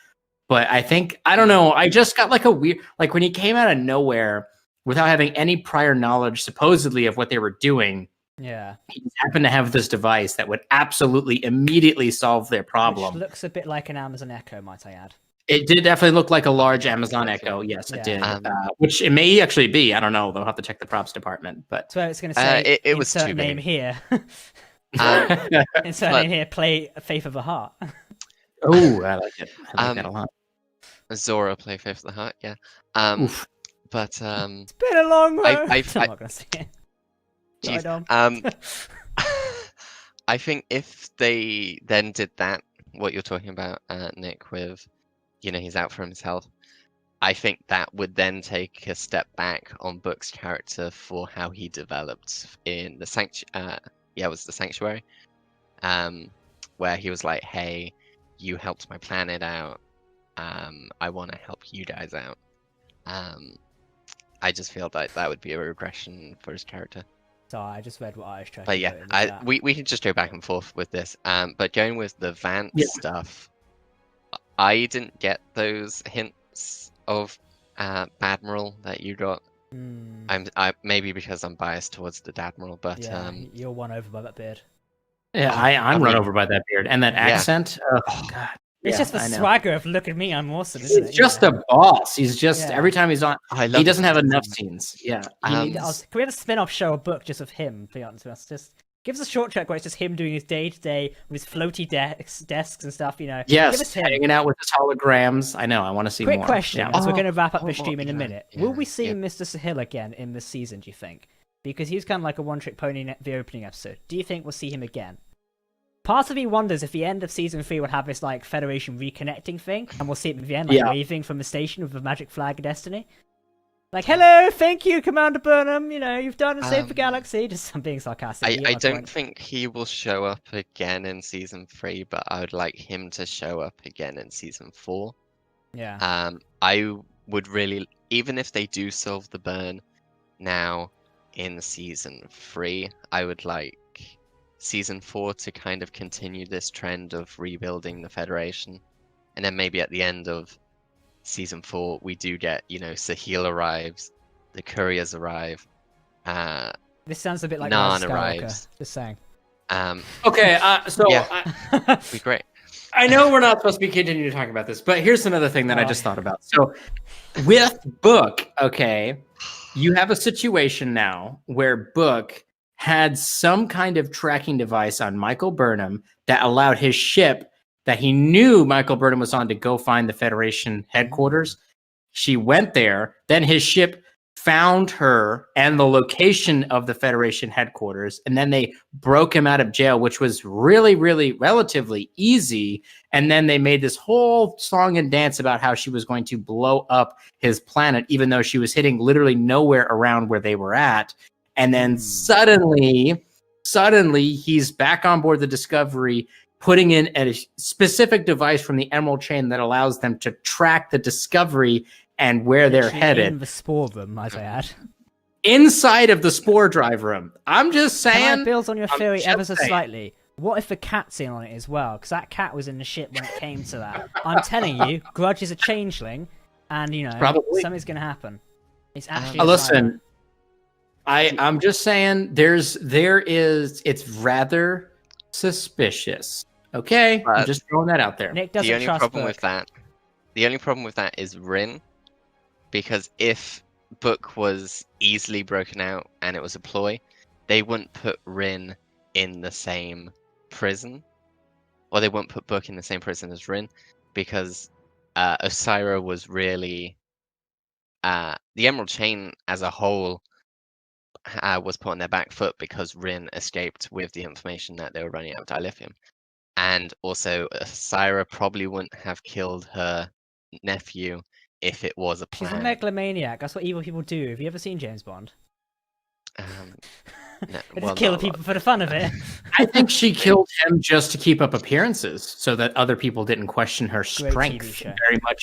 B: But I don't know, I just got like a weird, like when he came out of nowhere without having any prior knowledge, supposedly, of what they were doing.
A: Yeah.
B: He happened to have this device that would absolutely immediately solve their problem.
A: Which looks a bit like an Amazon Echo, might I add.
B: It did definitely look like a large Amazon Echo. Yes, it did. Which it may actually be. I don't know. They'll have to check the props department. But
A: so it's going to say,
C: it was
A: insert
C: too
A: name
C: big.
A: here. Insert name here, play Faith of the Heart.
B: Oh, I like it. I like that a lot.
C: Zora play Faith of the Heart, yeah. But
A: It's been a long road. I'm
C: I-
A: not going to say it.
C: Jeez.
A: Sorry, Dom.
C: I think if they then did that, what you're talking about, Nick, with, he's out for himself, I think that would then take a step back on Book's character for how he developed in the Sanctuary, where he was like, hey, you helped my planet out, I want to help you guys out. I just feel like that would be a regression for his character.
A: Sorry, I just read what I was trying
C: But
A: to
C: yeah,
A: put in the chat.
C: we can just go back and forth with this. But going with the Vance stuff, I didn't get those hints of Badmiral that you got. I maybe because I'm biased towards the Dadmiral, but
A: yeah, you're won over by that beard.
B: Yeah, I'm run over by that beard and that accent. Oh God.
A: It's just the swagger of look at me, I'm awesome, isn't it?
B: He's just a boss. He's just every time he's on, he doesn't have enough scenes. Yeah.
A: Can we have a spin-off show, a book just of him? To be honest with us, just give us a short track where it's just him doing his day-to-day with his floaty desks and stuff.
B: Yes,
A: give us him.
B: Hanging out with his holograms. I know. I want to see more.
A: Quick question,
B: Yeah.
A: as we're going to wrap up the stream in a
C: yeah,
A: minute.
C: yeah,
A: Will we see
C: yeah.
A: Mr. Sahil again in this season? Do you think? Because he was kind of like a one-trick pony in the opening episode. Do you think we'll see him again? Part of me wonders if the end of season 3 will have this like Federation reconnecting thing, and we'll see him at the end, like waving from the station with the magic flag of destiny. Like, hello, thank you, Commander Burnham. You know, you've done and saved the galaxy. Just I'm being sarcastic.
C: I don't think he will show up again in season 3, but I would like him to show up again in season 4.
A: Yeah.
C: I would really, even if they do solve the burn now in season 3, I would like season 4 to kind of continue this trend of rebuilding the Federation, and then maybe at the end of season 4 we do get, you know, Sahil arrives, the couriers arrive,
A: This sounds a bit like
C: Nan
A: Rise of Skywalker,
C: arrives.
A: just saying.
B: Okay, so
C: Yeah. It'd be great.
B: I know we're not supposed to be continuing talking about this, but here's another thing that I just thought about. So with Book, okay, you have a situation now where Book had some kind of tracking device on Michael Burnham that allowed his ship that he knew Michael Burnham was on to go find the Federation headquarters. She went there. Then his ship found her and the location of the Federation headquarters. And then they broke him out of jail, which was really, really relatively easy. And then they made this whole song and dance about how she was going to blow up his planet, even though she was hitting literally nowhere around where they were at. And then suddenly he's back on board the Discovery, putting in a specific device from the Emerald Chain that allows them to track the Discovery and where they're headed.
A: In the spore room, might I add.
B: Inside of the spore drive room. I'm just saying.
A: Can I build on your theory ever so
B: saying.
A: slightly? What if the cat's in on it as well? Because that cat was in the ship when it came to that. I'm telling you, Grudge is a changeling, and you know,
B: Probably.
A: something's going to happen. It's actually.
B: Listen, I'm just saying. It's rather suspicious. Okay, I'm just throwing that out there.
A: Nick doesn't
C: The only
A: trust
C: problem
A: Book.
C: with that, the only problem with that is Rin, because if Book was easily broken out and it was a ploy, they wouldn't put Rin in the same prison, or they wouldn't put Book in the same prison as Rin, because Osira was really the Emerald Chain as a whole was put on their back foot because Rin escaped with the information that they were running out of dilithium. And also, Osira probably wouldn't have killed her nephew if it was a
A: She's a
C: plan.
A: megalomaniac. That's what evil people do. Have you ever seen James Bond?
C: No,
A: They
C: well,
A: just kill
C: not a
A: people
C: lot.
A: for the fun of it.
B: I think she killed him just to keep up appearances so that other people didn't question her
A: TV
B: strength.
A: show.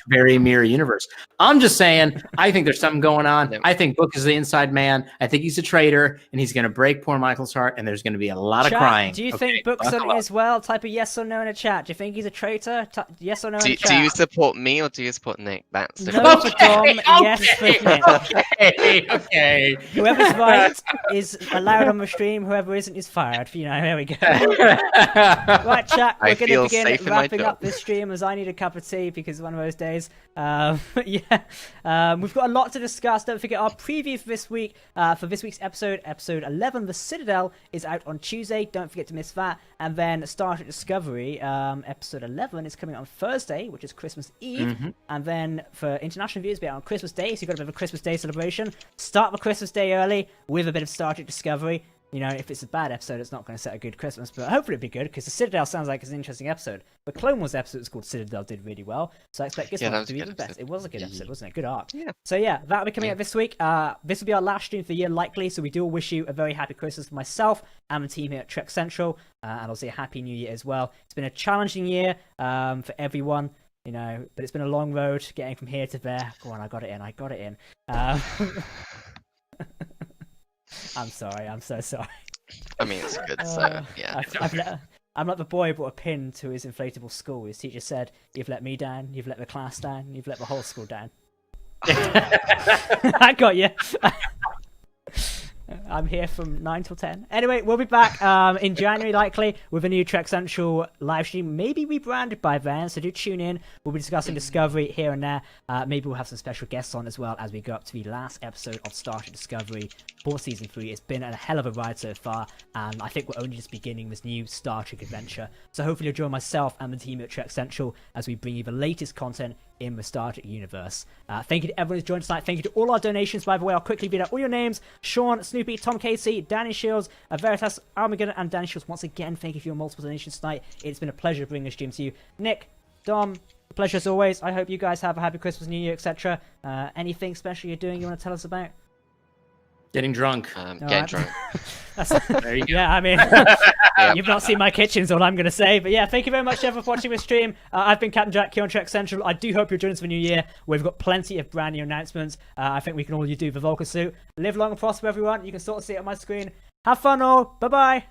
B: Very mirror universe. I'm just saying, I think there's something going on.
C: Yep.
B: I think Book is the inside man. I think he's a traitor, and he's going to break poor Michael's heart, and there's going to be a lot
A: Chat,
B: of crying.
A: do you
B: Okay,
A: think Book's
B: buckle
A: on it
B: up.
A: as well? Type a yes or no in the chat. Do you think he's a traitor? Yes or no in
C: Do
A: the chat.
C: you support me or do you support Nick? That's the
A: No
C: question.
A: for Dom, yes for Nick.
B: Okay.
A: Whoever's right is allowed on the stream. Whoever isn't is fired. You know, there we go. Right, chat. We're
C: I
A: going to
C: feel
A: begin
C: safe in my
A: wrapping
C: job.
A: up this stream as I need a cup of tea because it's one of those days. We've got a lot to discuss. Don't forget our preview for this week. For this week's episode 11, The Citadel, is out on Tuesday. Don't forget to miss that. And then Star Trek Discovery, episode 11, is coming out on Thursday, which is Christmas Eve. And then for international viewers, it'll be out on Christmas Day. So you've got a bit of a Christmas Day celebration. Start the Christmas Day early with a bit of Star Trek Discovery. You know, if it's a bad episode, it's not going to set a good Christmas, but hopefully it'll be good because the Citadel sounds like it's an interesting episode. The Clone Wars episode was called Citadel did really well, so I expect this
C: Yeah, that
A: one
C: was
A: to
C: a
A: be
C: good
A: even better.
C: episode.
A: It was a good episode, wasn't it? Good arc.
C: Yeah.
A: So yeah, that'll be coming out this week. This will be our last stream for the year, likely. So we do wish you a very happy Christmas for myself and the team here at Trek Central, and obviously a happy New Year as well. It's been a challenging year for everyone. You know, but it's been a long road getting from here to there. Go on, I got it in. I'm sorry. I'm so sorry.
C: I mean, it's good, so yeah.
A: I'm like the boy who brought a pin to his inflatable school. His teacher said, "You've let me down, you've let the class down, you've let the whole school down." I got you. I'm here from 9 till 10. Anyway, we'll be back in January, likely, with a new Trek Central live stream. Maybe rebranded by then, so do tune in. We'll be discussing Discovery here and there. Maybe we'll have some special guests on as well as we go up to the last episode of Star Trek Discovery for Season 3. It's been a hell of a ride so far, and I think we're only just beginning this new Star Trek adventure. So hopefully you'll join myself and the team at Trek Central as we bring you the latest content in the Star Trek universe. Thank you to everyone who's joined tonight. Thank you to all our donations, by the way. I'll quickly read out all your names: Sean, Snoopy, Tom Casey, Danny Shields, Veritas, Armageddon, and Danny Shields. Once again, thank you for your multiple donations tonight. It's been a pleasure to bring this stream to you. Nick, Dom, pleasure as always. I hope you guys have a happy Christmas, New Year, etc. Anything special you're doing you want to tell us about?
B: Getting drunk.
C: Getting drunk.
B: There you go.
A: Yeah, I mean, you've not seen my kitchen, is all I'm going to say. But yeah, thank you very much, everyone, for watching this stream. I've been Captain Jack here on Trek Central. I do hope you're joining us for New Year. We've got plenty of brand new announcements. I think we can all do the Vulcan suit. Live long and prosper, everyone. You can sort of see it on my screen. Have fun all. Bye-bye.